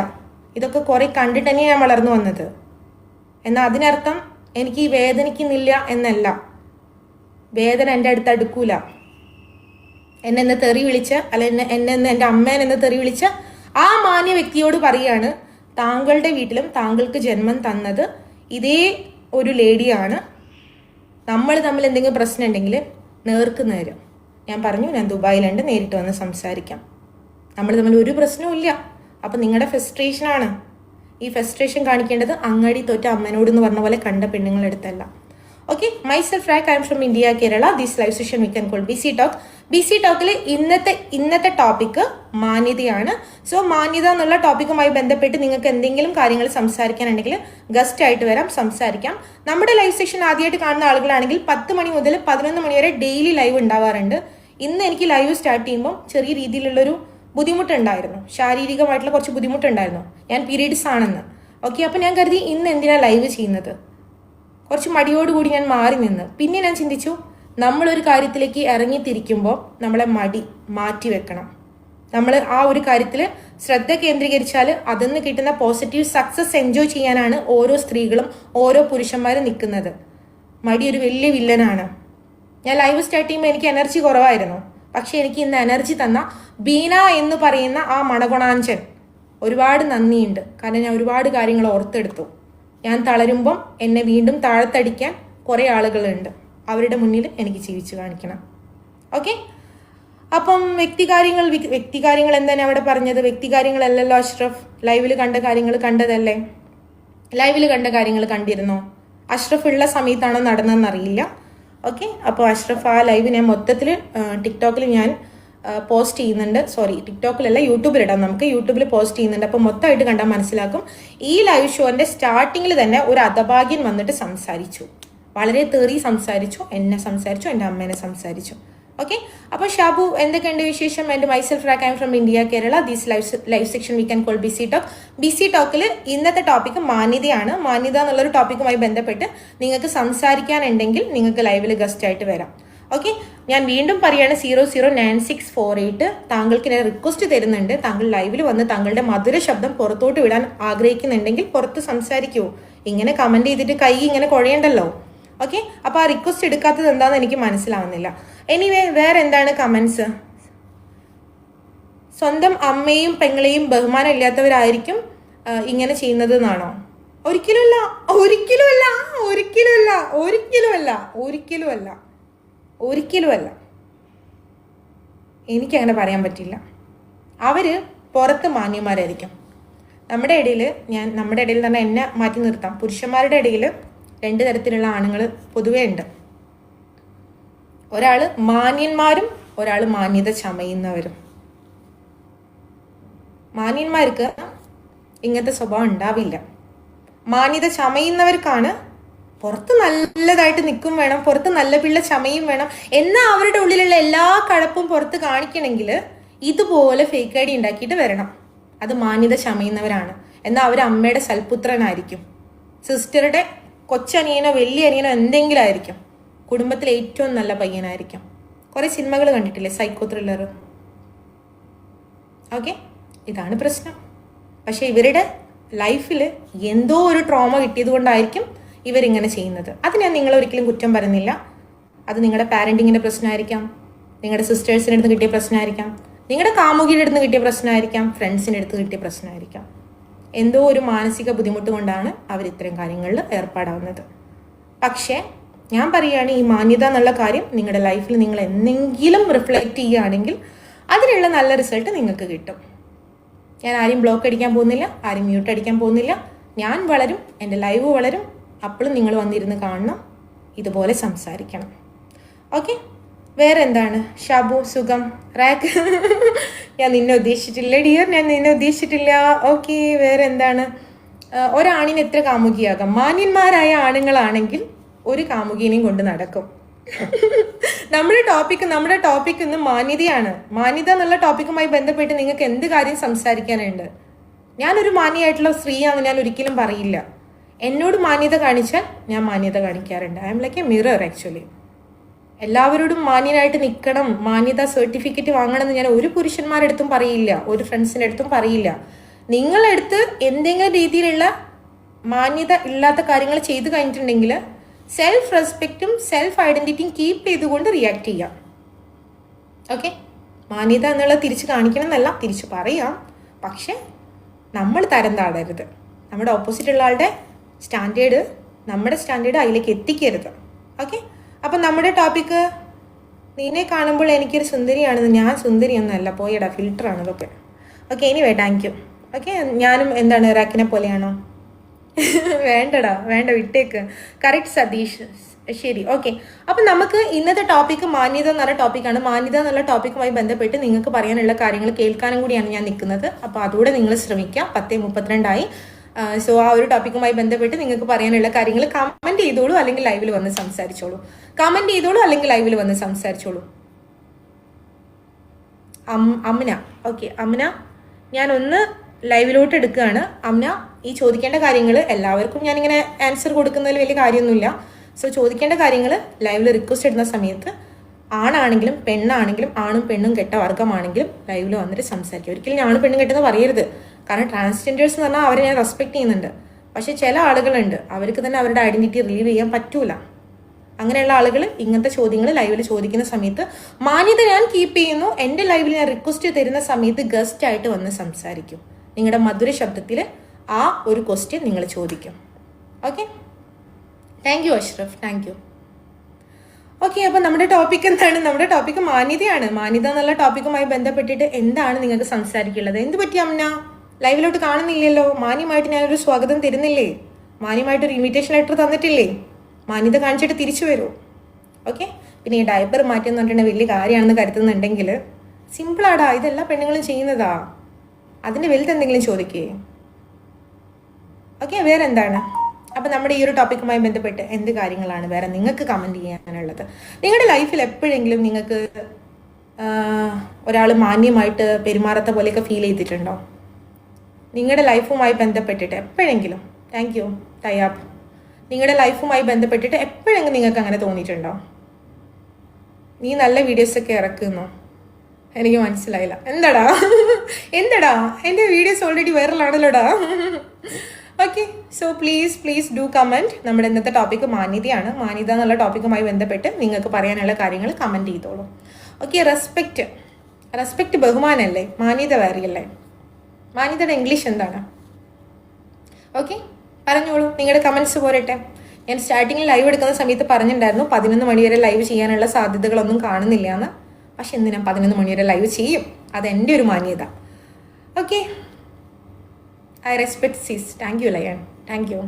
ഇതൊക്കെ കുറെ കണ്ടിട്ട് തന്നെ ഞാൻ വളർന്നു വന്നത്. എന്നാൽ അതിനർത്ഥം എനിക്ക് വേദനിക്കുന്നില്ല എന്നല്ല. വേദന എൻ്റെ അടുത്ത് അടുക്കൂല. എന്നെ തെറി വിളിച്ച് അല്ല എന്നെ എൻ്റെ അമ്മേനെന്ന് തെറി വിളിച്ച് ആ മാന്യ വ്യക്തിയോട് പറയാണ്, താങ്കളുടെ വീട്ടിലും താങ്കൾക്ക് ജന്മം തന്നത് ഇതേ ഒരു ലേഡിയാണ്. നമ്മൾ തമ്മിൽ എന്തെങ്കിലും പ്രശ്നം ഉണ്ടെങ്കിൽ നേർക്ക് നേരം ഞാൻ പറഞ്ഞു, ഞാൻ ദുബായിലുണ്ട്, നേരിട്ട് വന്ന് സംസാരിക്കാം. നമ്മൾ തമ്മിൽ ഒരു പ്രശ്നവും ഇല്ല. അപ്പം നിങ്ങളുടെ ഫ്രസ്ട്രേഷനാണ്. ഈ ഫ്രസ്ട്രേഷൻ കാണിക്കേണ്ടത് അങ്ങാടി തോറ്റ അമ്മനോടെന്ന് പറഞ്ഞ പോലെ കണ്ട പെണ്ണുങ്ങളെടുത്തല്ല. Okay, myself Raak, I am from India, Kerala. This live session we can call BC talk. BC ടോക്കിൽ ഇന്നത്തെ ടോപ്പിക്ക് മാന്യതയാണ്. സോ മാന്യത എന്നുള്ള ടോപ്പിക്കുമായി ബന്ധപ്പെട്ട് നിങ്ങൾക്ക് എന്തെങ്കിലും കാര്യങ്ങൾ സംസാരിക്കാനുണ്ടെങ്കിൽ ഗസ്റ്റ് ആയിട്ട് വരാം, സംസാരിക്കാം. നമ്മുടെ ലൈവ് സെഷൻ ആദ്യമായിട്ട് കാണുന്ന ആളുകളാണെങ്കിൽ 10 മണി മുതൽ 11 മണി വരെ ഡെയിലി ലൈവ് ഉണ്ടാവാറുണ്ട്. ഇന്ന് എനിക്ക് ലൈവ് സ്റ്റാർട്ട് ചെയ്യുമ്പോൾ ചെറിയ രീതിയിലുള്ളൊരു ബുദ്ധിമുട്ടുണ്ടായിരുന്നു, ശാരീരികമായിട്ടുള്ള കുറച്ച് ബുദ്ധിമുട്ടുണ്ടായിരുന്നു. ഞാൻ പീരീഡ്സ് ആണെന്ന്. ഓക്കെ, അപ്പം ഞാൻ കരുതി ഇന്ന് എന്തിനാണ് ലൈവ് ചെയ്യുന്നത്, കുറച്ച് മടിയോടുകൂടി ഞാൻ മാറി നിന്ന്. പിന്നെ ഞാൻ ചിന്തിച്ചു, നമ്മളൊരു കാര്യത്തിലേക്ക് ഇറങ്ങിത്തിരിക്കുമ്പോൾ നമ്മളെ മടി മാറ്റി വെക്കണം. നമ്മൾ ആ ഒരു കാര്യത്തിൽ ശ്രദ്ധ കേന്ദ്രീകരിച്ചാൽ അതിൽ കിട്ടുന്ന പോസിറ്റീവ് സക്സസ് എൻജോയ് ചെയ്യാനാണ് ഓരോ സ്ത്രീകളും ഓരോ പുരുഷന്മാരും നിൽക്കുന്നത്. മടി ഒരു വലിയ വില്ലനാണ്. ഞാൻ ലൈവ് സ്റ്റാർട്ട് ചെയ്യുമ്പോൾ എനിക്ക് എനർജി കുറവായിരുന്നു. പക്ഷെ എനിക്ക് ഇന്ന് എനർജി തന്ന ബീന എന്ന് പറയുന്ന ആ മണഗുണാഞ്ചൻ ഒരുപാട് നന്ദിയുണ്ട്. കാരണം ഞാൻ ഒരുപാട് കാര്യങ്ങൾ ഓർത്തെടുത്തു. ഞാൻ തളരുമ്പം എന്നെ വീണ്ടും താഴത്തടിക്കാൻ കുറേ ആളുകളുണ്ട്. അവരുടെ മുന്നിൽ എനിക്ക് ജീവിച്ചു കാണിക്കണം. ഓക്കെ, അപ്പം വ്യക്തികാര്യങ്ങൾ എന്താണ് അവിടെ പറഞ്ഞത്? വ്യക്തികാര്യങ്ങളല്ലല്ലോ അഷ്റഫ്. ലൈവിൽ കണ്ട കാര്യങ്ങൾ കണ്ടതല്ലേ? ലൈവിൽ കണ്ട കാര്യങ്ങൾ കണ്ടിരുന്നോ? അഷ്റഫ് ഉള്ള സമയത്താണോ നടന്നതെന്നറിയില്ല. ഓക്കെ, അപ്പോൾ അഷ്റഫ് ആ ലൈവ് ഞാൻ മൊത്തത്തിൽ ടിക്ടോക്കിൽ ഞാൻ പോസ്റ്റ് ചെയ്യുന്നുണ്ട്. സോറി, ടിക്ടോക്കിലല്ല, യൂട്യൂബിലിടാം. നമുക്ക് യൂട്യൂബിൽ പോസ്റ്റ് ചെയ്യുന്നുണ്ട്. അപ്പോൾ മൊത്തമായിട്ട് കണ്ടാൽ മനസ്സിലാക്കും. ഈ ലൈവ് ഷോന്റെ സ്റ്റാർട്ടിങ്ങിൽ തന്നെ ഒരു അധഭാഗ്യൻ വന്നിട്ട് സംസാരിച്ചു, വളരെ തെറി സംസാരിച്ചു, എന്നെ സംസാരിച്ചു, എൻ്റെ അമ്മേനെ സംസാരിച്ചു. ഓക്കെ, അപ്പോൾ ഷാബു എന്തൊക്കെയുണ്ട് വിശേഷം? എൻ്റെ myself Raak, I am from India, Kerala. This live section we can call BC talk. BC ടോക്കിൽ ഇന്നത്തെ ടോപ്പിക്ക് മാന്യതയാണ്. മാന്യത എന്നുള്ളൊരു ടോപ്പിക്കുമായി ബന്ധപ്പെട്ട് നിങ്ങൾക്ക് സംസാരിക്കാനുണ്ടെങ്കിൽ നിങ്ങൾക്ക് ലൈവിൽ ഗസ്റ്റ് ആയിട്ട് വരാം. ഓക്കെ, ഞാൻ വീണ്ടും പറയുകയാണ്, 009648 താങ്കൾക്ക് ഞാൻ റിക്വസ്റ്റ് തരുന്നുണ്ട്. താങ്കൾ ലൈവിൽ വന്ന് താങ്കളുടെ മധുര ശബ്ദം പുറത്തോട്ട് വിടാൻ ആഗ്രഹിക്കുന്നുണ്ടെങ്കിൽ പുറത്ത് സംസാരിക്കൂ. ഇങ്ങനെ കമന്റ് ചെയ്തിട്ട് കൈ ഇങ്ങനെ കുഴയണ്ടല്ലോ. ഓക്കെ, അപ്പോൾ ആ റിക്വസ്റ്റ് എടുക്കാത്തത് എന്താണെന്ന് എനിക്ക് മനസ്സിലാവുന്നില്ല. എനിവേ, വേറെ എന്താണ് കമന്റ്സ്? സ്വന്തം അമ്മയും പെങ്ങളെയും ബഹുമാനം ഇല്ലാത്തവരായിരിക്കും ഇങ്ങനെ ചെയ്യുന്നത് എന്നാണോ? ഒരിക്കലുമല്ല, ഒരിക്കലുമല്ല, ഒരിക്കലുമല്ല, ഒരിക്കലുമല്ല, ഒരിക്കലുമല്ല, ഒരിക്കലുമല്ല. എനിക്കങ്ങനെ പറയാൻ പറ്റില്ല. അവര് പുറത്ത് മാന്യന്മാരായിരിക്കും. നമ്മുടെ ഇടയിൽ തന്നെ എന്നെ മാറ്റി നിർത്താം. പുരുഷന്മാരുടെ ഇടയിൽ 2 തരത്തിലുള്ള ആണുങ്ങൾ പൊതുവേ ഉണ്ട്. ഒരാൾ മാന്യന്മാരും ഒരാൾ മാന്യത ചമയുന്നവരും. മാന്യന്മാർക്ക് ഇങ്ങനത്തെ സ്വഭാവം ഉണ്ടാവില്ല. മാന്യത ചമയുന്നവർക്കാണ് പുറത്ത് നല്ലതായിട്ട് നിൽക്കും വേണം, പുറത്ത് നല്ല പിള്ള ചമയും വേണം. എന്നാൽ അവരുടെ ഉള്ളിലുള്ള എല്ലാ കഴപ്പും പുറത്ത് കാണിക്കണമെങ്കിൽ ഇതുപോലെ ഫേക്ക് ഐഡി ഉണ്ടാക്കിയിട്ട് വരണം. അത് മാന്യത ചമയുന്നവരാണ്. എന്നാൽ അവർ അമ്മയുടെ സൽപുത്രനായിരിക്കും, സിസ്റ്ററുടെ കൊച്ചനിയനോ വലിയ അനിയനോ എന്തെങ്കിലും ആയിരിക്കും, കുടുംബത്തിലെ ഏറ്റവും നല്ല പയ്യനായിരിക്കും. കുറേ സിനിമകൾ കണ്ടിട്ടില്ലേ, സൈക്കോ ത്രില്ലർ. ഓക്കെ, ഇതാണ് പ്രശ്നം. പക്ഷെ ഇവരുടെ ലൈഫിൽ എന്തോ ഒരു ട്രോമ കിട്ടിയത് കൊണ്ടായിരിക്കും ഇവരിങ്ങനെ ചെയ്യുന്നത്. അത് ഞാൻ നിങ്ങളൊരിക്കലും കുറ്റം പറയുന്നില്ല. അത് നിങ്ങളുടെ പാരൻറ്റിങ്ങിൻ്റെ പ്രശ്നമായിരിക്കാം, നിങ്ങളുടെ സിസ്റ്റേഴ്സിൻ്റെ അടുത്ത് കിട്ടിയ പ്രശ്നമായിരിക്കാം, നിങ്ങളുടെ കാമുകിയുടെ അടുത്ത് കിട്ടിയ പ്രശ്നമായിരിക്കാം, ഫ്രണ്ട്സിൻ്റെ അടുത്ത് കിട്ടിയ പ്രശ്നമായിരിക്കാം. എന്തോ ഒരു മാനസിക ബുദ്ധിമുട്ട് കൊണ്ടാണ് അവർ ഇത്തരം കാര്യങ്ങളിൽ ഏർപ്പാടാവുന്നത്. പക്ഷേ ഞാൻ പറയുകയാണ്, ഈ മാന്യത എന്നുള്ള കാര്യം നിങ്ങളുടെ ലൈഫിൽ നിങ്ങൾ എന്തെങ്കിലും റിഫ്ലക്റ്റ് ചെയ്യുകയാണെങ്കിൽ അതിനുള്ള നല്ല റിസൾട്ട് നിങ്ങൾക്ക് കിട്ടും. ഞാൻ ആരും ബ്ലോക്ക് അടിക്കാൻ പോകുന്നില്ല, ആരും മ്യൂട്ട് അടിക്കാൻ പോകുന്നില്ല. ഞാൻ വളരും, എൻ്റെ ലൈവ് വളരും. അപ്പോഴും നിങ്ങൾ വന്നിരുന്ന് കാണണം, ഇതുപോലെ സംസാരിക്കണം. ഓക്കെ, വേറെ എന്താണ്? ഷാബു സുഖം റാക്ക് ഞാൻ നിന്നെ ഉദ്ദേശിച്ചിട്ടില്ല ഡിയർ, ഞാൻ നിന്നെ ഉദ്ദേശിച്ചിട്ടില്ല. ഓക്കെ, വേറെ എന്താണ്? ഒരാണിന് എത്ര കാമുകിയാകാം? മാന്യന്മാരായ ആണുങ്ങളാണെങ്കിൽ ഒരു കാമുകിനെയും കൊണ്ട് നടക്കും. നമ്മുടെ ടോപ്പിക് ഇന്ന് മാന്യതയാണ്. മാന്യത എന്നുള്ള ടോപ്പിക്കുമായി ബന്ധപ്പെട്ട് നിങ്ങൾക്ക് എന്ത് കാര്യം സംസാരിക്കാനുണ്ട്? ഞാനൊരു മാന്യമായിട്ടുള്ള സ്ത്രീയാണെന്ന് ഞാൻ ഒരിക്കലും പറയില്ല. എന്നോട് മാന്യത കാണിച്ചാൽ ഞാൻ മാന്യത കാണിക്കാറുണ്ട്. I M like A mirror actually. എല്ലാവരോടും മാന്യനായിട്ട് നിൽക്കണം, മാന്യത സർട്ടിഫിക്കറ്റ് വാങ്ങണം എന്ന് ഞാൻ ഒരു പുരുഷന്മാരുടെ അടുത്തും പറയില്ല, ഒരു ഫ്രണ്ട്സിൻ്റെ അടുത്തും പറയില്ല. നിങ്ങളടുത്ത് എന്തെങ്കിലും രീതിയിലുള്ള മാന്യത ഇല്ലാത്ത കാര്യങ്ങൾ ചെയ്തു കഴിഞ്ഞിട്ടുണ്ടെങ്കിൽ സെൽഫ് റെസ്പെക്റ്റും സെൽഫ് ഐഡൻറ്റിറ്റിയും കീപ്പ് ചെയ്തുകൊണ്ട് റിയാക്ട് ചെയ്യാം. ഓക്കെ, മാന്യത എന്നുള്ളത് തിരിച്ച് കാണിക്കണം എന്നല്ല, തിരിച്ച് പറയാം. പക്ഷെ നമ്മൾ തരം താഴരുത്. നമ്മുടെ ഓപ്പോസിറ്റുള്ള ആളുടെ സ്റ്റാൻഡേർഡ്, നമ്മുടെ സ്റ്റാൻഡേർഡ് അതിലേക്ക് എത്തിക്കരുത്. ഓക്കെ, അപ്പം നമ്മുടെ ടോപ്പിക്ക് നിന്നെ കാണുമ്പോൾ എനിക്കൊരു സുന്ദരിയാണെന്ന്. ഞാൻ സുന്ദരിയൊന്നുമല്ല, പോയടാ, ഫിൽറ്ററാണ് ഇതൊക്കെ. Okay, anyway thank U. Okay, ഞാനും എന്താണ് റാക്കിനെ പോലെയാണോ? വേണ്ടടാ, വേണ്ട, വിട്ടേക്ക്. കറക്റ്റ് സതീഷ്, ശരി. ഓക്കെ, അപ്പം നമുക്ക് ഇന്നത്തെ ടോപ്പിക്ക് മാന്യത എന്നുള്ള ടോപ്പിക്കാണ്. മാന്യത എന്നുള്ള ടോപ്പിക്കുമായി ബന്ധപ്പെട്ട് നിങ്ങൾക്ക് പറയാനുള്ള കാര്യങ്ങൾ കേൾക്കാനും കൂടിയാണ് ഞാൻ നിൽക്കുന്നത്. അപ്പോൾ അതുകൂടെ നിങ്ങൾ ശ്രമിക്കുക. 10:32 സോ ആ ഒരു ടോപ്പിക്കുമായി ബന്ധപ്പെട്ട് നിങ്ങൾക്ക് പറയാനുള്ള കാര്യങ്ങൾ കമൻറ്റ് ചെയ്തോളൂ, അല്ലെങ്കിൽ ലൈവിൽ വന്ന് സംസാരിച്ചോളൂ. കമൻറ്റ് ചെയ്തോളൂ, അല്ലെങ്കിൽ ലൈവിൽ വന്ന് സംസാരിച്ചോളൂ. അമ്ന, ഓക്കെ അമ്ന, ഞാനൊന്ന് ലൈവിലോട്ട് എടുക്കുകയാണ്. അമ്ന, ഈ ചോദിക്കേണ്ട കാര്യങ്ങൾ എല്ലാവർക്കും ഞാനിങ്ങനെ ആൻസർ കൊടുക്കുന്നതിൽ വലിയ കാര്യമൊന്നുമില്ല. സോ ചോദിക്കേണ്ട കാര്യങ്ങൾ ലൈവിൽ റിക്വസ്റ്റ് ഇടുന്ന സമയത്ത് ആണാണെങ്കിലും പെണ്ണാണെങ്കിലും, ആണും പെണ്ണും കെട്ട വർഗ്ഗമാണെങ്കിലും ലൈവിൽ വന്നിട്ട് സംസാരിക്കുക. ഒരിക്കലും ഞാൻ ആണും പെണ്ണും കെട്ടെന്ന് പറയരുത്. കാരണം ട്രാൻസ്ജെൻഡേഴ്സ് എന്ന് പറഞ്ഞാൽ അവരെ ഞാൻ റെസ്പെക്ട് ചെയ്യുന്നുണ്ട്. പക്ഷേ ചില ആളുകളുണ്ട്, അവർക്ക് തന്നെ അവരുടെ ഐഡൻറ്റിറ്റി റിലീവ് ചെയ്യാൻ പറ്റൂല. അങ്ങനെയുള്ള ആളുകൾ ഇങ്ങനത്തെ ചോദ്യങ്ങൾ ലൈവിൽ ചോദിക്കുന്ന സമയത്ത് മാന്യത ഞാൻ കീപ്പ് ചെയ്യുന്നു. എൻ്റെ ലൈവിൽ ഞാൻ റിക്വസ്റ്റ് തരുന്ന സമയത്ത് ഗസ്റ്റ് ആയിട്ട് വന്ന് സംസാരിക്കും. നിങ്ങളുടെ മധുര ശബ്ദത്തിൽ ആ ഒരു ക്വസ്റ്റ്യൻ നിങ്ങൾ ചോദിക്കും. Okay, thank you Ashraf, thank U. Okay, അപ്പം നമ്മുടെ ടോപ്പിക് എന്താണ്? നമ്മുടെ ടോപ്പിക് മാന്യതയാണ്. മാന്യത എന്നുള്ള ടോപ്പിക്കുമായി ബന്ധപ്പെട്ടിട്ട് എന്താണ് നിങ്ങൾക്ക് സംസാരിക്കുള്ളത്? എന്ത് പറ്റി അമ്ന? ലൈവിലോട്ട് കാണുന്നില്ലല്ലോ. മാന്യമായിട്ട് ഞാനൊരു സ്വാഗതം തരുന്നില്ലേ? മാന്യമായിട്ടൊരു ഇൻവിറ്റേഷൻ ലെറ്റർ തന്നിട്ടില്ലേ? മാന്യത കാണിച്ചിട്ട് തിരിച്ചു വരൂ. ഓക്കെ, പിന്നെ ഈ ഡയപ്പർ മാറ്റുന്ന പറഞ്ഞിട്ടുണ്ടെങ്കിൽ വലിയ കാര്യമാണെന്ന് കരുതുന്നുണ്ടെങ്കിൽ സിമ്പിളാടാ, ഇതെല്ലാ പെണ്ണുങ്ങളും ചെയ്യുന്നതാ. അതിൻ്റെ വലുത് എന്തെങ്കിലും ചോദിക്കേ. ഓക്കെ, വേറെ എന്താണ്? അപ്പം നമ്മുടെ ഈ ഒരു ടോപ്പിക്കുമായി ബന്ധപ്പെട്ട് എന്ത് കാര്യങ്ങളാണ് വേറെ നിങ്ങൾക്ക് കമൻറ്റ് ചെയ്യാനുള്ളത്? നിങ്ങളുടെ ലൈഫിൽ എപ്പോഴെങ്കിലും നിങ്ങൾക്ക് ഒരാൾ മാന്യമായിട്ട് പെരുമാറാത്ത പോലെയൊക്കെ ഫീൽ ചെയ്തിട്ടുണ്ടോ? നിങ്ങളുടെ ലൈഫുമായി ബന്ധപ്പെട്ടിട്ട് എപ്പോഴെങ്കിലും, താങ്ക് യു തയ്യാബ്, നിങ്ങളുടെ ലൈഫുമായി ബന്ധപ്പെട്ടിട്ട് എപ്പോഴെങ്കിലും നിങ്ങൾക്ക് അങ്ങനെ തോന്നിയിട്ടുണ്ടോ? നീ നല്ല വീഡിയോസൊക്കെ ഇറക്കുന്നു, എനിക്ക് മനസ്സിലായില്ല. എന്താടാ എൻ്റെ വീഡിയോസ് ഓൾറെഡി വൈറലാണല്ലോടാ. Okay, so please do comment. നമ്മുടെ ഇന്നത്തെ ടോപ്പിക്ക് മാന്യതയാണ്. മാന്യത എന്നുള്ള ടോപ്പിക്കുമായി ബന്ധപ്പെട്ട് നിങ്ങൾക്ക് പറയാനുള്ള കാര്യങ്ങൾ കമൻറ്റ് ചെയ്തോളൂ. ഓക്കെ, റെസ്പെക്റ്റ് ബഹുമാനമല്ലേ? മാന്യത വേറെയല്ലേ? മാന്യതയുടെ ഇംഗ്ലീഷ് എന്താണ്? ഓക്കെ, പറഞ്ഞോളൂ, നിങ്ങളുടെ കമൻറ്റ്സ് പോരട്ടെ. ഞാൻ സ്റ്റാർട്ടിങ്ങിൽ ലൈവ് എടുക്കുന്ന സമയത്ത് പറഞ്ഞിട്ടുണ്ടായിരുന്നു 11 മണി വരെ ലൈവ് ചെയ്യാനുള്ള സാധ്യതകളൊന്നും കാണുന്നില്ല എന്ന്. പക്ഷെ ഇന്ന് ഞാൻ 11 മണി വരെ ലൈവ് ചെയ്യും. അതെൻ്റെ ഒരു മാന്യത. ഓക്കെ, ഐ റെസ്പെക്ട് സീസ്. Thank you lion, thank you.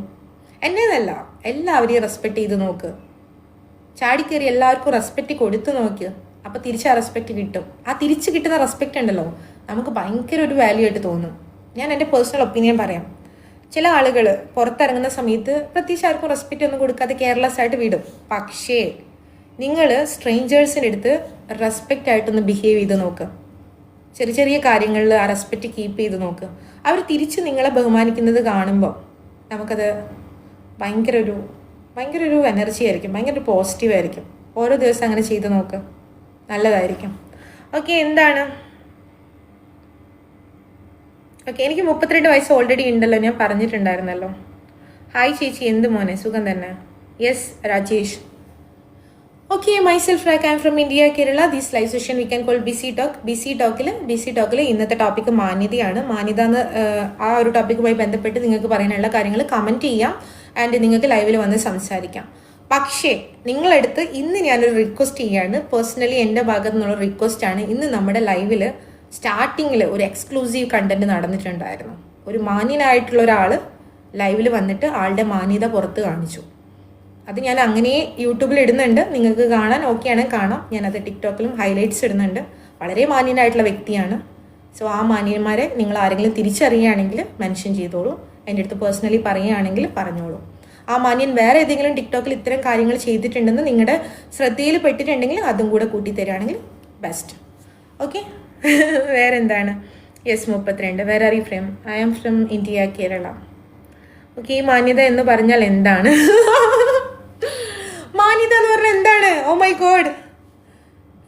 എന്നേതല്ല, എല്ലാവരെയും റെസ്പെക്ട് ചെയ്ത് നോക്ക്. ചാടിക്കയറി എല്ലാവർക്കും റെസ്പെക്റ്റ് കൊടുത്തു നോക്ക്. അപ്പോൾ തിരിച്ച് ആ റെസ്പെക്റ്റ് കിട്ടും. ആ തിരിച്ച് കിട്ടുന്ന റെസ്പെക്റ്റ് ഉണ്ടല്ലോ, നമുക്ക് ഭയങ്കര ഒരു വാല്യൂ ആയിട്ട് തോന്നും. ഞാൻ എൻ്റെ പേഴ്സണൽ ഒപ്പീനിയൻ പറയാം. ചില ആളുകൾ പുറത്തിറങ്ങുന്ന സമയത്ത് പ്രത്യേകിച്ച് ആർക്കും റെസ്പെക്റ്റ് ഒന്നും കൊടുക്കാതെ കെയർലെസ് ആയിട്ട് വിടും. പക്ഷേ നിങ്ങൾ സ്ട്രേഞ്ചേഴ്സിൻ്റെ അടുത്ത് റെസ്പെക്റ്റ് ആയിട്ടൊന്ന് ബിഹേവ് ചെയ്ത് നോക്ക്. ചെറിയ കാര്യങ്ങളിൽ ആ റെസ്പെക്റ്റ് കീപ്പ് ചെയ്ത് നോക്ക്. അവർ തിരിച്ച് നിങ്ങളെ ബഹുമാനിക്കുന്നത് കാണുമ്പോൾ നമുക്കത് ഭയങ്കര ഒരു എനർജി ആയിരിക്കും, ഭയങ്കര ഒരു പോസിറ്റീവ് ആയിരിക്കും. ഓരോ ദിവസം അങ്ങനെ ചെയ്ത് നോക്ക്, നല്ലതായിരിക്കും. ഓക്കെ, എന്താണ്? ഓക്കെ, എനിക്ക് 32 വയസ്സ് ഓൾറെഡി ഉണ്ടല്ലോ, ഞാൻ പറഞ്ഞിട്ടുണ്ടായിരുന്നല്ലോ. ഹായ് ചേച്ചി, എന്ത് മോനെ, സുഖം തന്നെ? Yes Rajesh. Okay, myself Raak, I am from India, Kerala. This live session we can call BC talk. BC ടോക്കിൽ ഇന്നത്തെ ടോപ്പിക്ക് മാന്യതയാണ്. മാന്യത എന്ന് ആ ഒരു ടോപ്പിക്കുമായി ബന്ധപ്പെട്ട് നിങ്ങൾക്ക് പറയാനുള്ള കാര്യങ്ങൾ കമൻറ്റ് ചെയ്യാം. ആൻഡ് നിങ്ങൾക്ക് ലൈവിൽ വന്ന് സംസാരിക്കാം. പക്ഷേ നിങ്ങളടുത്ത് ഇന്ന് ഞാനൊരു റിക്വസ്റ്റ് ചെയ്യാണ്. പേഴ്സണലി എൻ്റെ ഭാഗത്തു നിന്നുള്ള റിക്വസ്റ്റാണ്. ഇന്ന് നമ്മുടെ ലൈവിൽ സ്റ്റാർട്ടിങ്ങിൽ ഒരു എക്സ്ക്ലൂസീവ് കണ്ടന്റ് നടന്നിട്ടുണ്ടായിരുന്നു. ഒരു മാന്യനായിട്ടുള്ള ഒരാൾ ലൈവിൽ വന്നിട്ട് ആളുടെ മാന്യത പുറത്ത് കാണിച്ചു. അത് ഞാൻ അങ്ങനെ യൂട്യൂബിൽ ഇടുന്നുണ്ട്, നിങ്ങൾക്ക് കാണാൻ ഓക്കെ ആണെങ്കിൽ കാണാം. ഞാനത് ടിക്ടോക്കിലും ഹൈലൈറ്റ്സ് ഇടുന്നുണ്ട്. വളരെ മാന്യനായിട്ടുള്ള വ്യക്തിയാണ്. സോ ആ മാന്യന്മാരെ നിങ്ങൾ ആരെങ്കിലും തിരിച്ചറിയുകയാണെങ്കിൽ മെൻഷൻ ചെയ്തോളൂ. എൻ്റെ അടുത്ത് പേഴ്സണലി പറയുകയാണെങ്കിൽ പറഞ്ഞോളൂ. ആ മാന്യൻ വേറെ ഏതെങ്കിലും ടിക്ടോക്കിൽ ഇത്തരം കാര്യങ്ങൾ ചെയ്തിട്ടുണ്ടെന്ന് നിങ്ങളുടെ ശ്രദ്ധയിൽ പെട്ടിട്ടുണ്ടെങ്കിൽ അതും കൂടെ കൂട്ടിത്തരികയാണെങ്കിൽ ബെസ്റ്റ്. ഓക്കെ. വേറെ എന്താണ്? Yes 32. Where are you from? I am from India, Kerala. Okay. ഈ മാന്യത എന്ന് പറഞ്ഞാൽ എന്താണ്? മാന്യത എന്ന് പറഞ്ഞാൽ എന്താണ്? ഓ മൈ ഗോഡ്,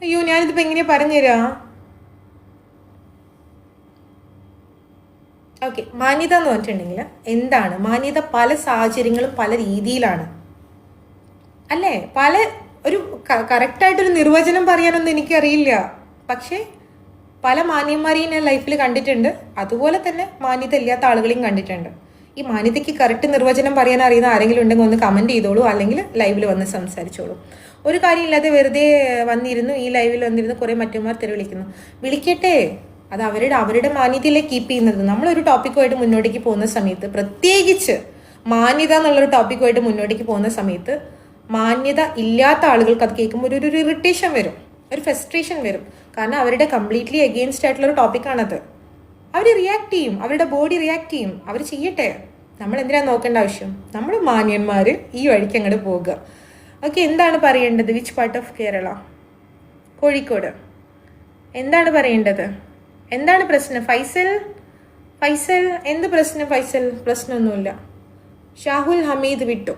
അയ്യോ ഞാനിതിപ്പോൾ എങ്ങനെയാ പറഞ്ഞുതരാ? ഓക്കെ, മാന്യത എന്ന് പറഞ്ഞിട്ടുണ്ടെങ്കിൽ എന്താണ് മാന്യത? പല സാഹചര്യങ്ങളും പല രീതിയിലാണ് അല്ലേ? ഒരു കറക്റ്റായിട്ടൊരു നിർവചനം പറയാനൊന്നും എനിക്കറിയില്ല. പക്ഷേ പല മാന്യന്മാരെയും ഞാൻ ലൈഫിൽ കണ്ടിട്ടുണ്ട്. അതുപോലെ തന്നെ മാന്യത ഇല്ലാത്ത ആളുകളെയും കണ്ടിട്ടുണ്ട്. ഈ മാന്യതയ്ക്ക് കറക്റ്റ് നിർവചനം പറയാൻ അറിയുന്ന ആരെങ്കിലും ഉണ്ടെങ്കിൽ ഒന്ന് കമൻറ്റ് ചെയ്തോളൂ, അല്ലെങ്കിൽ ലൈവിൽ വന്ന് സംസാരിച്ചോളൂ. ഒരു കാര്യമില്ലാതെ വെറുതെ വന്നിരുന്നു, ഈ ലൈവിൽ വന്നിരുന്നു കുറേ മറ്റന്മാർ തെറി വിളിക്കട്ടെ. അത് അവരുടെ മാന്യതയിലേക്ക് കീപ്പ് ചെയ്യുന്നത്. നമ്മളൊരു ടോപ്പിക്കുമായിട്ട് മുന്നോട്ടേക്ക് പോകുന്ന സമയത്ത്, പ്രത്യേകിച്ച് മാന്യത എന്നുള്ളൊരു ടോപ്പിക്കുമായിട്ട് മുന്നോട്ടേക്ക് പോകുന്ന സമയത്ത്, മാന്യത ഇല്ലാത്ത ആളുകൾക്ക് അത് കേൾക്കുമ്പോൾ ഒരു ഇറിറ്റേഷൻ വരും, ഒരു ഫ്രസ്ട്രേഷൻ വരും. കാരണം അവരുടെ കംപ്ലീറ്റ്ലി എഗെയിൻസ്റ്റ് ആയിട്ടുള്ളൊരു ടോപ്പിക്കാണത്. അവർ റിയാക്ട് ചെയ്യും, അവരുടെ ബോഡി റിയാക്ട് ചെയ്യും. അവർ ചെയ്യട്ടെ, നമ്മൾ എന്തിനാണ് നോക്കേണ്ട ആവശ്യം? നമ്മൾ മാന്യന്മാർ ഈ വഴിക്ക് അങ്ങോട്ട് പോകുക. ഓക്കെ. എന്താണ് പറയേണ്ടത്? Which part of Kerala? Kozhikode. എന്താണ് പറയേണ്ടത്? എന്താണ് പ്രശ്നം? ഫൈസൽ എന്ത് പ്രശ്നം? ഫൈസൽ പ്രശ്നമൊന്നുമില്ല. ഷാഹുൽ ഹമീദ് വിട്ടു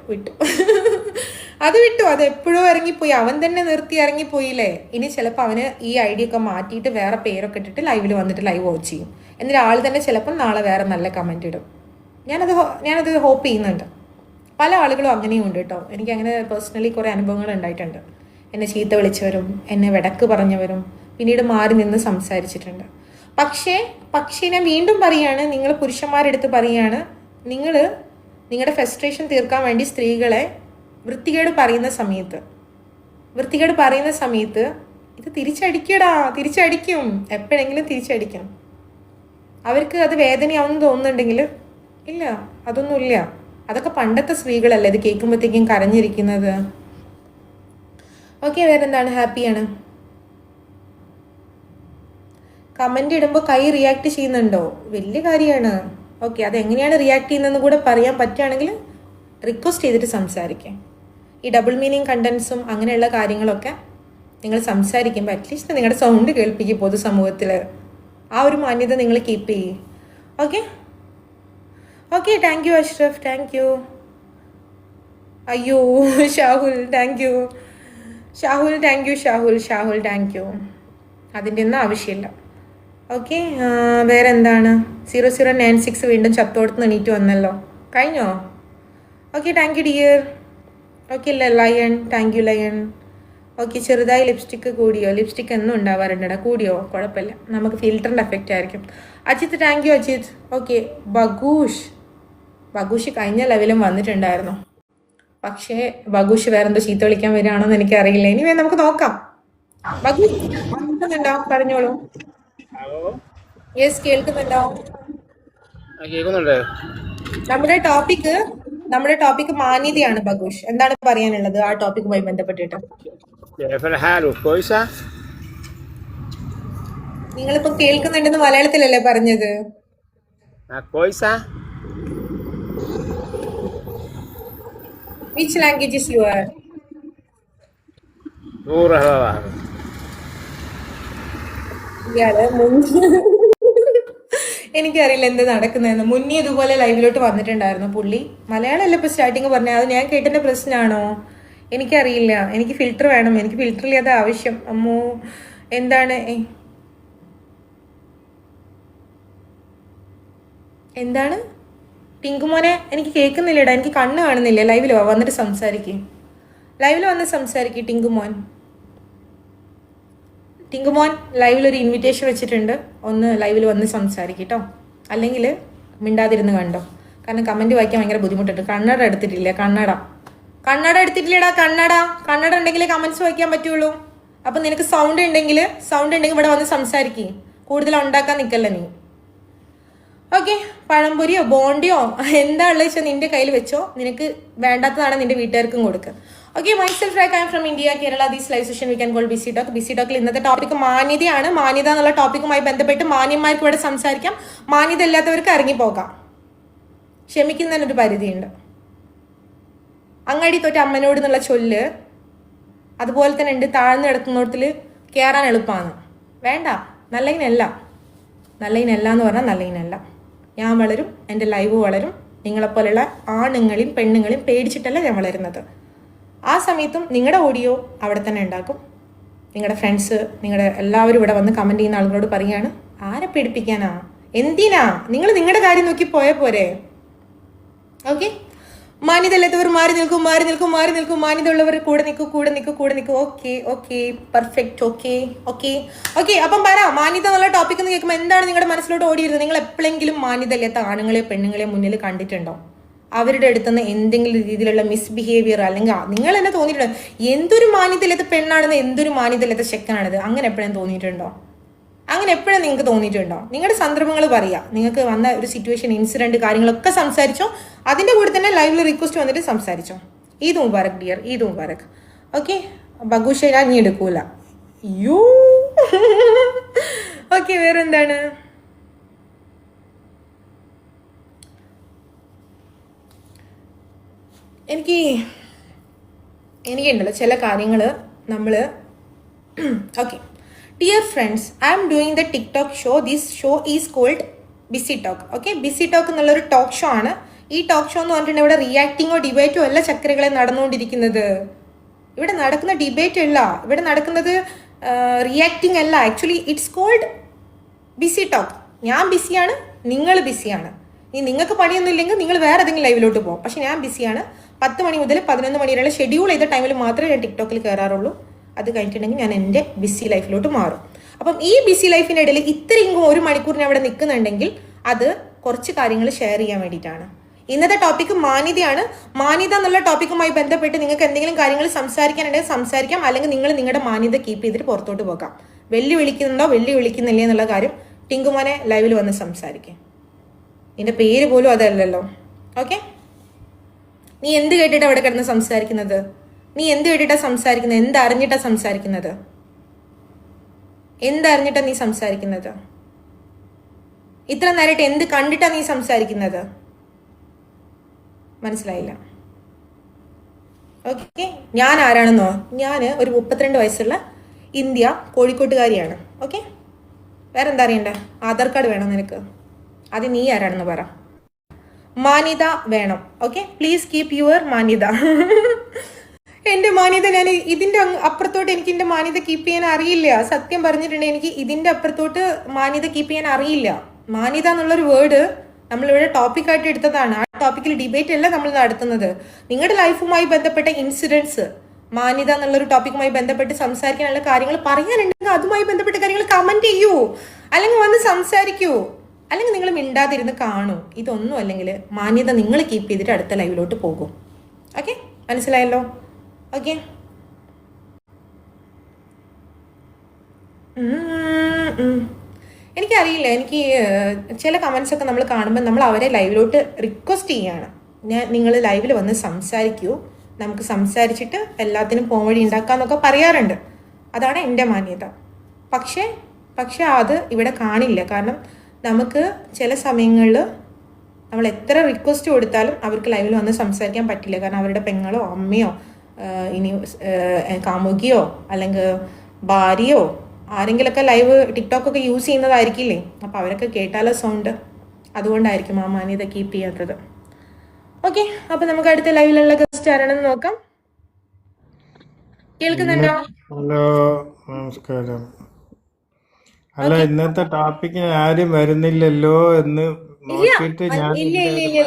അത് എപ്പോഴും ഇറങ്ങിപ്പോയി. അവൻ തന്നെ നിർത്തി ഇറങ്ങിപ്പോയില്ലേ. ഇനി ചിലപ്പോൾ അവന് ഈ ഐഡിയ ഒക്കെ മാറ്റിയിട്ട് വേറെ പേരൊക്കെ ഇട്ടിട്ട് ലൈവിൽ വന്നിട്ട് ലൈവ് വാച്ച് ചെയ്യും. എന്നിട്ട് ആൾ തന്നെ ചിലപ്പം നാളെ വേറെ നല്ല കമൻറ്റ് ഇടും. ഞാനത് ഹോപ്പ് ചെയ്യുന്നുണ്ട്. പല ആളുകളും അങ്ങനെയും ഉണ്ട് കേട്ടോ. എനിക്ക് അങ്ങനെ പേഴ്സണലി കുറേ അനുഭവങ്ങൾ ഉണ്ടായിട്ടുണ്ട്. എന്നെ ചീത്ത വിളിച്ചവരും എന്നെ വിടക്ക് പറഞ്ഞവരും പിന്നീട് മാറി നിന്ന് സംസാരിച്ചിട്ടുണ്ട്. പക്ഷേ ഞാൻ വീണ്ടും പറയുകയാണ്, നിങ്ങൾ പുരുഷന്മാരെടുത്ത് പറയുകയാണ്, നിങ്ങളുടെ ഫ്രസ്ട്രേഷൻ തീർക്കാൻ വേണ്ടി സ്ത്രീകളെ വൃത്തികേട് പറയുന്ന സമയത്ത് ഇത് തിരിച്ചടിക്കും. എപ്പോഴെങ്കിലും തിരിച്ചടിക്കും. അവർക്ക് അത് വേദനയാവുമെന്ന് തോന്നുന്നുണ്ടെങ്കിൽ ഇല്ല, അതൊന്നുമില്ല. അതൊക്കെ പണ്ടത്തെ സ്ത്രീകളല്ലേ ഇത് കേൾക്കുമ്പോഴത്തേക്കും കരഞ്ഞിരിക്കുന്നത്. ഓക്കെ. വേറെന്താണ്? ഹാപ്പിയാണ്. കമൻ്റ് ഇടുമ്പോൾ കൈ റിയാക്ട് ചെയ്യുന്നുണ്ടോ? വലിയ കാര്യമാണ്. ഓക്കെ. അതെങ്ങനെയാണ് റിയാക്ട് ചെയ്യുന്നതെന്ന് കൂടെ പറയാൻ പറ്റുകയാണെങ്കിൽ റിക്വസ്റ്റ് ചെയ്തിട്ട് സംസാരിക്കാം. ഈ ഡബിൾ മീനിങ് കണ്ടൻസും അങ്ങനെയുള്ള കാര്യങ്ങളൊക്കെ നിങ്ങൾ സംസാരിക്കുമ്പോൾ അറ്റ്ലീസ്റ്റ് നിങ്ങളുടെ സൗണ്ട് കേൾപ്പിക്കും പൊതുസമൂഹത്തിൽ. ആ ഒരു മാന്യത നിങ്ങൾ കീപ്പ് ചെയ്യും. Okay. Thank you Ashraf. Thank you. അയ്യോ Shahul thank you. Shahul thank you. അതിൻ്റെ ഒന്നും ആവശ്യമില്ല. ഓക്കെ. വേറെ എന്താണ്? 0096 വീണ്ടും ചത്തോടത്ത് എണീറ്റ് വന്നല്ലോ. കഴിഞ്ഞോ? Okay. Thank you dear. Okay. Lion. Thank you lion. Okay. ചെറുതായി ലിപ്സ്റ്റിക്ക് കൂടിയോ? ലിപ്സ്റ്റിക്ക് എന്നും ഉണ്ടാവാറുണ്ടടാ. കൂടിയോ? കുഴപ്പമില്ല, നമുക്ക് ഫിൽറ്ററിൻ്റെ എഫക്റ്റ് ആയിരിക്കും. Ajith. Thank you Ajith. Okay. ബഗൂഷ് കഴിഞ്ഞ ലെവലും വന്നിട്ടുണ്ടായിരുന്നു. പക്ഷേ ബഗൂഷ് വേറെന്തോ ചീത്ത വിളിക്കാൻ വരികയാണെന്ന് എനിക്കറിയില്ല. ഇനി നമുക്ക് നോക്കാം. ബഗൂഷ് വന്നിട്ടുണ്ടോ? പറഞ്ഞോളൂ. യെസ്, കേൾക്കുന്നുണ്ടോ? നമ്മുടെ ടോപ്പിക് മാന്യതയാണ്. ബഗൂഷ്, എന്താണ് പറയാനുള്ളത് ആ ടോപ്പിക്കുമായി ബന്ധപ്പെട്ടിട്ട്? നിങ്ങളിപ്പോ കേൾക്കുന്നുണ്ടെന്ന് മലയാളത്തിലല്ലേ പറഞ്ഞത്? Which language is your? എനിക്കറിയില്ല എന്ത് നടക്കുന്നതെന്ന്. മുന്നേ ഇതുപോലെ ലൈവിലോട്ട് വന്നിട്ടുണ്ടായിരുന്നു പുള്ളി. മലയാളമല്ല ഇപ്പൊ സ്റ്റാർട്ടിങ് പറഞ്ഞത്. അത് ഞാൻ കേട്ടതിന്റെ പ്രശ്നമാണോ എനിക്കറിയില്ല. എനിക്ക് ഫിൽറ്റർ വേണം. എനിക്ക് ഫിൽറ്റർ ഇല്ലാതെ ആവശ്യം. അമ്മോ, എന്താണ് ടിങ്കുമോനെ? എനിക്ക് കേൾക്കുന്നില്ലടാ, എനിക്ക് കണ്ണ് കാണുന്നില്ല. ലൈവിൽ വന്നിട്ട് സംസാരിക്കും. ടിങ്കുമോൻ ലൈവിലൊരു ഇൻവിറ്റേഷൻ വെച്ചിട്ടുണ്ട്. ഒന്ന് ലൈവിൽ വന്ന് സംസാരിക്കട്ടോ, അല്ലെങ്കിൽ മിണ്ടാതിരുന്ന് കണ്ടോ. കാരണം കമൻറ്റ് വായിക്കാൻ ഭയങ്കര ബുദ്ധിമുട്ടുണ്ട്. കണ്ണട എടുത്തിട്ടില്ലടാ. കണ്ണട ഉണ്ടെങ്കിലേ കമൻറ്റ്സ് വായിക്കാൻ പറ്റുള്ളൂ. അപ്പം നിനക്ക് സൗണ്ട് ഉണ്ടെങ്കിൽ ഇവിടെ വന്ന് സംസാരിക്കും. കൂടുതൽ ഉണ്ടാക്കാൻ നിൽക്കല്ല നീ. ഓക്കെ, പഴംപൊരിയോ ബോണ്ടിയോ എന്താ ഉള്ളത് വെച്ചാൽ നിന്റെ കയ്യിൽ വെച്ചോ. നിനക്ക് വേണ്ടാത്തതാണ് നിന്റെ വീട്ടുകാർക്കും കൊടുക്കുക. Okay, myself I am from India, Kerala. These live session we can call BC talk. BC ടോക്കിൽ ഇന്നത്തെ ടോപ്പിക് മാന്യതയാണ്. മാന്യത എന്നുള്ള ടോപ്പിക്കുമായി ബന്ധപ്പെട്ട് മാന്യന്മാർക്ക് ഇവിടെ സംസാരിക്കാം, മാന്യത ഇല്ലാത്തവർക്ക് ഇറങ്ങിപ്പോകാം. ക്ഷമിക്കുന്നതിനൊരു പരിധിയുണ്ട്. അങ്ങാടി തോറ്റ അമ്മനോട് എന്നുള്ള ചൊല്ല് അതുപോലെ തന്നെ ഉണ്ട്, താഴ്ന്നു കിടക്കുന്നിടത്തിൽ കയറാൻ എളുപ്പമാണ്. വേണ്ട, നല്ലതിനല്ല. നല്ലതിനല്ല എന്ന് പറഞ്ഞാൽ നല്ലതിനല്ല. ഞാൻ വളരും, എൻ്റെ ലൈവ് വളരും. നിങ്ങളെപ്പോലെയുള്ള ആണുങ്ങളെയും പെണ്ണുങ്ങളെയും പേടിച്ചിട്ടല്ല ഞാൻ വളരുന്നത്. ആ സമയത്തും നിങ്ങളുടെ ഓഡിയോ അവിടെ തന്നെ ഉണ്ടാക്കും. നിങ്ങളുടെ ഫ്രണ്ട്സ്, നിങ്ങളുടെ എല്ലാവരും ഇവിടെ വന്ന് കമൻറ്റ് ചെയ്യുന്ന ആളുകളോട് പറയുകയാണ്, ആരെ പേടിപ്പിക്കാനാ, എന്തിനാ, നിങ്ങൾ നിങ്ങളുടെ കാര്യം നോക്കി പോയാൽ പോരെ. ഓക്കെ, മാന്യത ഇല്ലാത്തവർ മാറി നിൽക്കും, മാറി നിൽക്കും, മാറി നിൽക്കും. മാന്യത ഉള്ളവർ കൂടെ നിൽക്കും, കൂടെ നിൽക്കും, കൂടെ നിൽക്കും. Okay okay, perfect. Okay okay okay. അപ്പം പറ, മാന്യത എന്നുള്ള ടോപ്പിക് എന്ന് കേൾക്കുമ്പോൾ എന്താണ് നിങ്ങളുടെ മനസ്സിലോട്ട് ഓടിയിരുന്നത്? നിങ്ങൾ എപ്പോഴെങ്കിലും മാന്യത ഇല്ലാത്ത ആണുങ്ങളെ പെണ്ണുങ്ങളെ മുന്നിൽ കണ്ടിട്ടുണ്ടോ? അവരുടെ അടുത്തുനിന്ന് എന്തെങ്കിലും രീതിയിലുള്ള മിസ്ബിഹേവിയർ, അല്ലെങ്കിൽ നിങ്ങൾ തന്നെ തോന്നിയിട്ടുണ്ടോ എന്തൊരു മാന്യത ഇല്ലാത്ത പെണ്ണാണെന്ന്, എന്തൊരു മാന്യത ഇല്ലാത്ത ചെക്കനാണിത്, അങ്ങനെ എപ്പോഴും തോന്നിയിട്ടുണ്ടോ? അങ്ങനെ എപ്പോഴും നിങ്ങൾക്ക് തോന്നിയിട്ടുണ്ടോ? നിങ്ങളുടെ സന്ദർഭങ്ങൾ പറയുക. നിങ്ങൾക്ക് വന്ന ഒരു സിറ്റുവേഷൻ, ഇൻസിഡന്റ്, കാര്യങ്ങളൊക്കെ സംസാരിച്ചോ. അതിന്റെ കൂടെ തന്നെ ലൈവിൽ റിക്വസ്റ്റ് വന്നിട്ട് സംസാരിച്ചോ. ഈദ് മുബാറക് ഡിയർ, ഈദ് മുബാറക്. ഓക്കെ, ബഗുഷ നീ എടുക്കൂല. യൂ ഓക്കെ, വേറെന്താണ്? എനിക്കുണ്ടല്ലോ ചില കാര്യങ്ങൾ നമ്മൾ okay. Dear friends, I am doing the TikTok show. This show is called Busy Talk. Okay, Busy Talk എന്നുള്ളൊരു ടോക്ക് ഷോ ആണ്. ഈ ടോക്ക് ഷോ എന്ന് പറഞ്ഞിട്ടുണ്ടെങ്കിൽ ഇവിടെ റിയാക്ടിങ്ങോ ഡിബേറ്റോ അല്ല ചക്കരകളെ നടന്നുകൊണ്ടിരിക്കുന്നത്. ഇവിടെ നടക്കുന്ന ഡിബേറ്റ് അല്ല, ഇവിടെ നടക്കുന്നത് റിയാക്ടിങ് അല്ല. Actually it's called BC talk. ഞാൻ ബിസിയാണ്, നിങ്ങൾ ബിസിയാണ്. ഇനി നിങ്ങൾക്ക് പണിയൊന്നും ഇല്ലെങ്കിൽ നിങ്ങൾ വേറെ ഏതെങ്കിലും ലൈവിലോട്ട് പോകും. പക്ഷെ ഞാൻ ബിസിയാണ്. 10 മണി മുതൽ 11 മണി വരെയുള്ള ഷെഡ്യൂൾ ചെയ്ത ടൈമിൽ മാത്രമേ ഞാൻ ടിക്ടോക്കിൽ കയറാറുള്ളൂ. അത് കഴിഞ്ഞിട്ടുണ്ടെങ്കിൽ ഞാൻ എൻ്റെ ബിസി ലൈഫിലോട്ട് മാറും. അപ്പം ഈ ബിസി ലൈഫിൻ്റെ ഇടയിൽ ഇത്രയും 1 മണിക്കൂർ ഞാൻ അവിടെ നിൽക്കുന്നുണ്ടെങ്കിൽ അത് കുറച്ച് കാര്യങ്ങൾ ഷെയർ ചെയ്യാൻ വേണ്ടിയിട്ടാണ്. ഇന്നത്തെ ടോപ്പിക്ക് മാന്യതയാണ്. മാന്യത എന്നുള്ള ടോപ്പിക്കുമായി ബന്ധപ്പെട്ട് നിങ്ങൾക്ക് എന്തെങ്കിലും കാര്യങ്ങൾ സംസാരിക്കാനുണ്ടെങ്കിൽ സംസാരിക്കാം, അല്ലെങ്കിൽ നിങ്ങൾ നിങ്ങളുടെ മാന്യത കീപ്പ് ചെയ്തിട്ട് പുറത്തോട്ട് പോകാം. വെല്ലുവിളിക്കുന്നുണ്ടോ വെല്ലുവിളിക്കുന്നില്ലേ എന്നുള്ള കാര്യം ടിങ്കുമോനെ ലൈവിൽ വന്ന് സംസാരിക്കാം. നിന്റെ പേര് പോലും അതല്ലല്ലോ. ഓക്കെ, നീ എന്ത് കേട്ടിട്ട് അവിടെ കിടന്ന് സംസാരിക്കുന്നത്? നീ എന്ത് കേട്ടിട്ടാ സംസാരിക്കുന്നത്? എന്തറിഞ്ഞിട്ടാ സംസാരിക്കുന്നത്? എന്തറിഞ്ഞിട്ടാ നീ സംസാരിക്കുന്നത്? ഇത്ര നേരമായിട്ട് എന്ത് കണ്ടിട്ടാ നീ സംസാരിക്കുന്നത്? മനസ്സിലായില്ല. ഓക്കെ, ഞാൻ ആരാണെന്നോ? ഞാൻ ഒരു 32 വയസ്സുള്ള ഇന്ത്യ കോഴിക്കോട്ടുകാരിയാണ്. ഓക്കെ, വേറെ എന്താ അറിയണ്ടേ? ആധാർ കാർഡ് വേണം നിനക്ക്. അത് നീ ആരാണെന്ന് പറ. മാന്യത വേണം. ഓക്കെ, പ്ലീസ് കീപ് യുവർ മാന്യത. എൻ്റെ മാന്യത ഞാൻ ഇതിൻ്റെ അപ്പുറത്തോട്ട് എനിക്ക് എൻ്റെ മാന്യത കീപ്പ് ചെയ്യാൻ അറിയില്ല. സത്യം പറഞ്ഞിട്ടുണ്ടെങ്കിൽ എനിക്ക് ഇതിൻ്റെ അപ്പുറത്തോട്ട് മാന്യത കീപ്പ് ചെയ്യാൻ അറിയില്ല. മാന്യത എന്നുള്ളൊരു വേർഡ് നമ്മളിവിടെ ടോപ്പിക്കായിട്ട് എടുത്തതാണ്. ആ ടോപ്പിക്കിൽ ഡിബേറ്റ് അല്ല നമ്മൾ നടത്തുന്നത്. നിങ്ങളുടെ ലൈഫുമായി ബന്ധപ്പെട്ട ഇൻസിഡൻസ്, മാന്യത എന്നുള്ളൊരു ടോപ്പിക്കുമായി ബന്ധപ്പെട്ട് സംസാരിക്കാനുള്ള കാര്യങ്ങൾ പറയാനുണ്ടെങ്കിൽ അതുമായി ബന്ധപ്പെട്ട കാര്യങ്ങൾ കമൻറ്റ് ചെയ്യൂ, അല്ലെങ്കിൽ വന്ന് സംസാരിക്കൂ, അല്ലെങ്കിൽ നിങ്ങൾ മിണ്ടാതിരുന്ന് കാണൂ. ഇതൊന്നും അല്ലെങ്കിൽ മാന്യത നിങ്ങൾ കീപ്പ് ചെയ്തിട്ട് അടുത്ത ലൈവിലോട്ട് പോകും. ഓക്കെ, മനസ്സിലായല്ലോ? ഓക്കെ, എനിക്കറിയില്ല. എനിക്ക് ചില കമൻസ് ഒക്കെ നമ്മൾ കാണുമ്പോൾ നമ്മൾ അവരെ ലൈവിലോട്ട് റിക്വസ്റ്റ് ചെയ്യാണ്. നിങ്ങൾ ലൈവിൽ വന്ന് സംസാരിക്കൂ, നമുക്ക് സംസാരിച്ചിട്ട് എല്ലാത്തിനും പോംവഴി ഉണ്ടാക്കാന്നൊക്കെ പറയാറുണ്ട്. അതാണ് എൻ്റെ മാന്യത. പക്ഷേ അത് ഇവിടെ കാണില്ല. കാരണം നമുക്ക് ചില സമയങ്ങളിൽ നമ്മൾ എത്ര റിക്വസ്റ്റ് കൊടുത്താലും അവർക്ക് ലൈവിൽ വന്ന് സംസാരിക്കാൻ പറ്റില്ല. കാരണം അവരുടെ പെങ്ങളോ അമ്മയോ ഇനി കാമുകിയോ അല്ലെങ്കിൽ ഭാര്യയോ ആരെങ്കിലൊക്കെ ലൈവ് ടിക്ടോക്കൊക്കെ യൂസ് ചെയ്യുന്നതായിരിക്കില്ലേ. അപ്പോൾ അവരൊക്കെ കേട്ടാലോ സൗണ്ട്, അതുകൊണ്ടായിരിക്കും ആ മാന്യത കീപ്പ് ചെയ്യാത്തത്. ഓക്കെ, അപ്പോൾ നമുക്ക് അടുത്ത ലൈവിലുള്ള ഗസ്റ്റ് ആരാണെന്ന് നോക്കാം. കേൾക്കുന്നുണ്ടോ? ഹലോ, നമസ്കാരം. അല്ല, ഇന്നത്തെ ടോപ്പിക്ക് ആരും വരുന്നില്ലല്ലോ എന്ന് നോക്കിയിട്ട് ഞാൻ ഇല്ല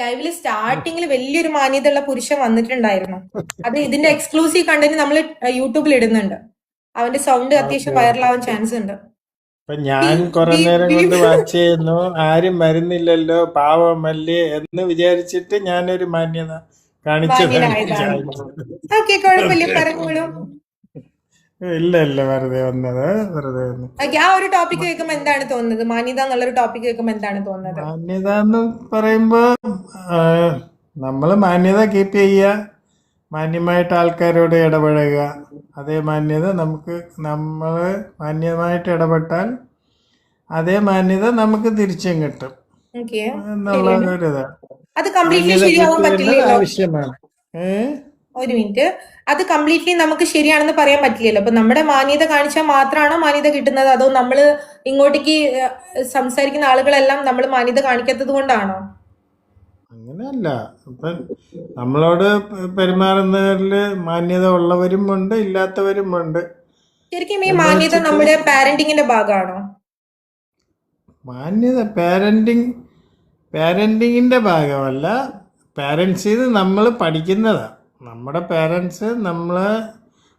ലൈവില് സ്റ്റാർട്ടിങ്ങിൽ വലിയൊരു മാന്യതയുള്ള പുരുഷൻ വന്നിട്ടുണ്ടായിരുന്നു. അത് ഇതിന്റെ എക്സ്ക്ലൂസീവ് കണ്ടന്റ് നമ്മൾ യൂട്യൂബിൽ ഇടുന്നുണ്ട്. അവന്റെ സൗണ്ട് അത്യാവശ്യം വൈറലാവാൻ ചാൻസ് ഉണ്ട്. അപ്പൊ ഞാൻ കുറെ നേരം കൊണ്ട് വാച്ച് ചെയ്യുന്നു, ആരും വരുന്നില്ലല്ലോ, പാവമല്ലേ എന്ന് വിചാരിച്ചിട്ട് ഞാനൊരു മാന്യത കാണിച്ചതാണ്. ഓക്കെ, കുഴപ്പമില്ല, പറഞ്ഞോളൂ. ഇല്ല വെറുതെ വന്നത് ഓക്കെ, ആ ഒരു ടോപ്പിക് കേൾക്കുമ്പോൾ എന്താണ് തോന്നുന്നത്? മാന്യത എന്നുള്ളൊരു ടോപ്പിക് കേൾക്കുമ്പോൾ എന്താണ് തോന്നുന്നത്? മാന്യത എന്ന് പറയുമ്പോ നമ്മൾ മാന്യത കീപ്പ് ചെയ്യുക, മാന്യമായിട്ട് ആൾക്കാരോട് ഇടപഴകുക. അതേ മാന്യത നമ്മൾ മാന്യമായിട്ട് ഇടപെട്ടാൽ അതേ മാന്യത നമുക്ക് തിരിച്ചും കിട്ടും ഓക്കെ, എന്നുള്ള ഒരിതാണ്. അത് കംപ്ലീറ്റ്ലി മാന്യത ശരിയാവാൻ കീപ്പ് ചെയ്യേണ്ടത് പറ്റില്ലല്ലോ. ആവശ്യമാണ്. ഒരു മിനിറ്റ്, അത് കംപ്ലീറ്റ്ലി നമുക്ക് ശരിയാണെന്ന് പറയാൻ പറ്റില്ലല്ലോ. അപ്പൊ നമ്മുടെ മാന്യത കാണിച്ചാൽ മാത്രമാണോ മാന്യത കിട്ടുന്നത്, അതോ നമ്മൾ ഇങ്ങോട്ടേക്ക് സംസാരിക്കുന്ന ആളുകളെല്ലാം നമ്മൾ മാന്യത കാണിക്കാത്തത് കൊണ്ടാണോ? അങ്ങനെയല്ല. ഇപ്പൊ നമ്മളോട് പെരുമാറുന്നവരിൽ മാന്യത ഉള്ളവരും ഉണ്ട്, ഇല്ലാത്തവരും ഉണ്ട്. ശരിക്കും ഈ മാന്യത നമ്മുടെ പാരന്റിങ്ങിന്റെ ഭാഗമാണോ? മാന്യത പാരന്റിങ്ങിന്റെ ഭാഗമല്ല, പാരൻസിൽ നിന്ന് നമ്മൾ പഠിക്കുന്നതാണ്. നമ്മുടെ പാരൻസ് നമ്മളെ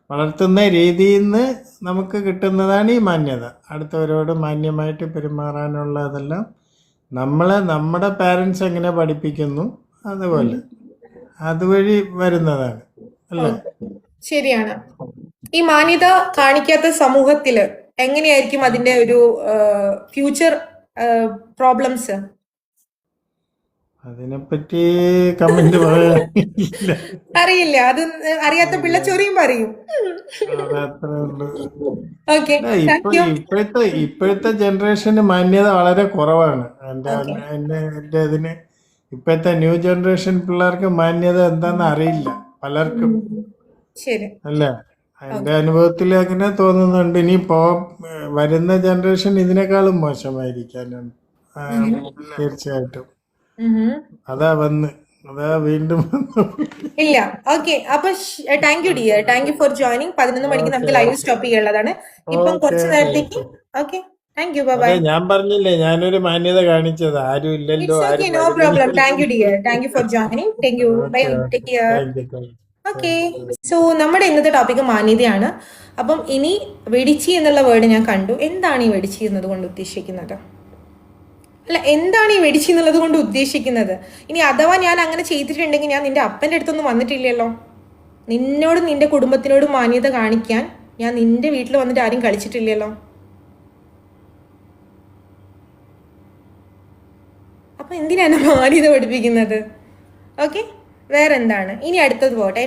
വളർത്തുന്ന രീതിയിൽ നിന്ന് നമുക്ക് കിട്ടുന്നതാണ് ഈ മാന്യത. അടുത്തവരോട് മാന്യമായിട്ട് പെരുമാറാനുള്ളതെല്ലാം നമ്മുടെ പാരൻസ് എങ്ങനെ പഠിപ്പിക്കുന്നു അതുപോലെ അതുവഴി വരുന്നതാണ് അല്ലേ? ശരിയാണ്. ഈ മാന്യത കാണിക്കാത്ത സമൂഹത്തില് എങ്ങനെയായിരിക്കും അതിന്റെ ഒരു ഫ്യൂച്ചർ പ്രോബ്ലംസ്? അതിനെപ്പറ്റി കമന്റ് പറയാനില്ല. അറിയില്ല, അത് അറിയാത്ത പിള്ള ചൊറിയും പറയും. അതത്രേ ഉള്ളൂ. Okay, thank U. ഇപ്പോഴത്തെ ജനറേഷന് മാന്യത വളരെ കുറവാണ്. എൻ്റെ ഇതിന് ഇപ്പോഴത്തെ ന്യൂ ജനറേഷൻ പിള്ളേർക്ക് മാന്യത എന്താന്ന് അറിയില്ല പലർക്കും, ശരി അല്ലേ? എൻ്റെ അനുഭവത്തിൽ അങ്ങനെ തോന്നുന്നുണ്ട്. ഇനി വരുന്ന ജനറേഷൻ ഇതിനേക്കാളും മോശമായിരിക്കാനാണ് തീർച്ചയായിട്ടും. അതാ വീണ്ടും ഇല്ല. ഓക്കെ, അപ്പൊ thank you dear, thank you for joining. 11 മണിക്ക് നമുക്ക് ലൈവ് സ്റ്റോപ്പ് ചെയ്യാനുള്ളതാണ്. ഇപ്പം കുറച്ച് നേരത്തേക്ക്. Okay, thank you, bye. ഞാൻ പറഞ്ഞില്ലേ ഞാനൊരു മാന്യത കാണിച്ചത്, ആരും ഇല്ലല്ലോ. No problem. Thank you dear, thank you for joining. Thank you, bye, take care. Okay, so നമ്മുടെ ഇന്നത്തെ ടോപ്പിക് മാന്യതയാണ്. അപ്പം ഇനി വെടിച്ചി എന്നുള്ള വേർഡ് ഞാൻ കണ്ടു. എന്താണ് ഈ വെടിച്ചി എന്നത് കൊണ്ട് ഉദ്ദേശിക്കുന്നത്? അല്ല, എന്താണ് ഈ വെടിച്ചി എന്നുള്ളത് കൊണ്ട് ഉദ്ദേശിക്കുന്നത്? ഇനി അഥവാ ഞാൻ അങ്ങനെ ചെയ്തിട്ടുണ്ടെങ്കിൽ ഞാൻ നിന്റെ അപ്പൻ്റെ അടുത്തൊന്നും വന്നിട്ടില്ലല്ലോ. നിന്നോടും നിന്റെ കുടുംബത്തിനോടും മാന്യത കാണിക്കാൻ ഞാൻ നിന്റെ വീട്ടിൽ വന്നിട്ട് ആരും കളിച്ചിട്ടില്ലല്ലോ. അപ്പൊ എന്തിനാണ് മാന്യത പഠിപ്പിക്കുന്നത്? ഓക്കെ, വേറെ എന്താണ്? ഇനി അടുത്തത് പോട്ടെ.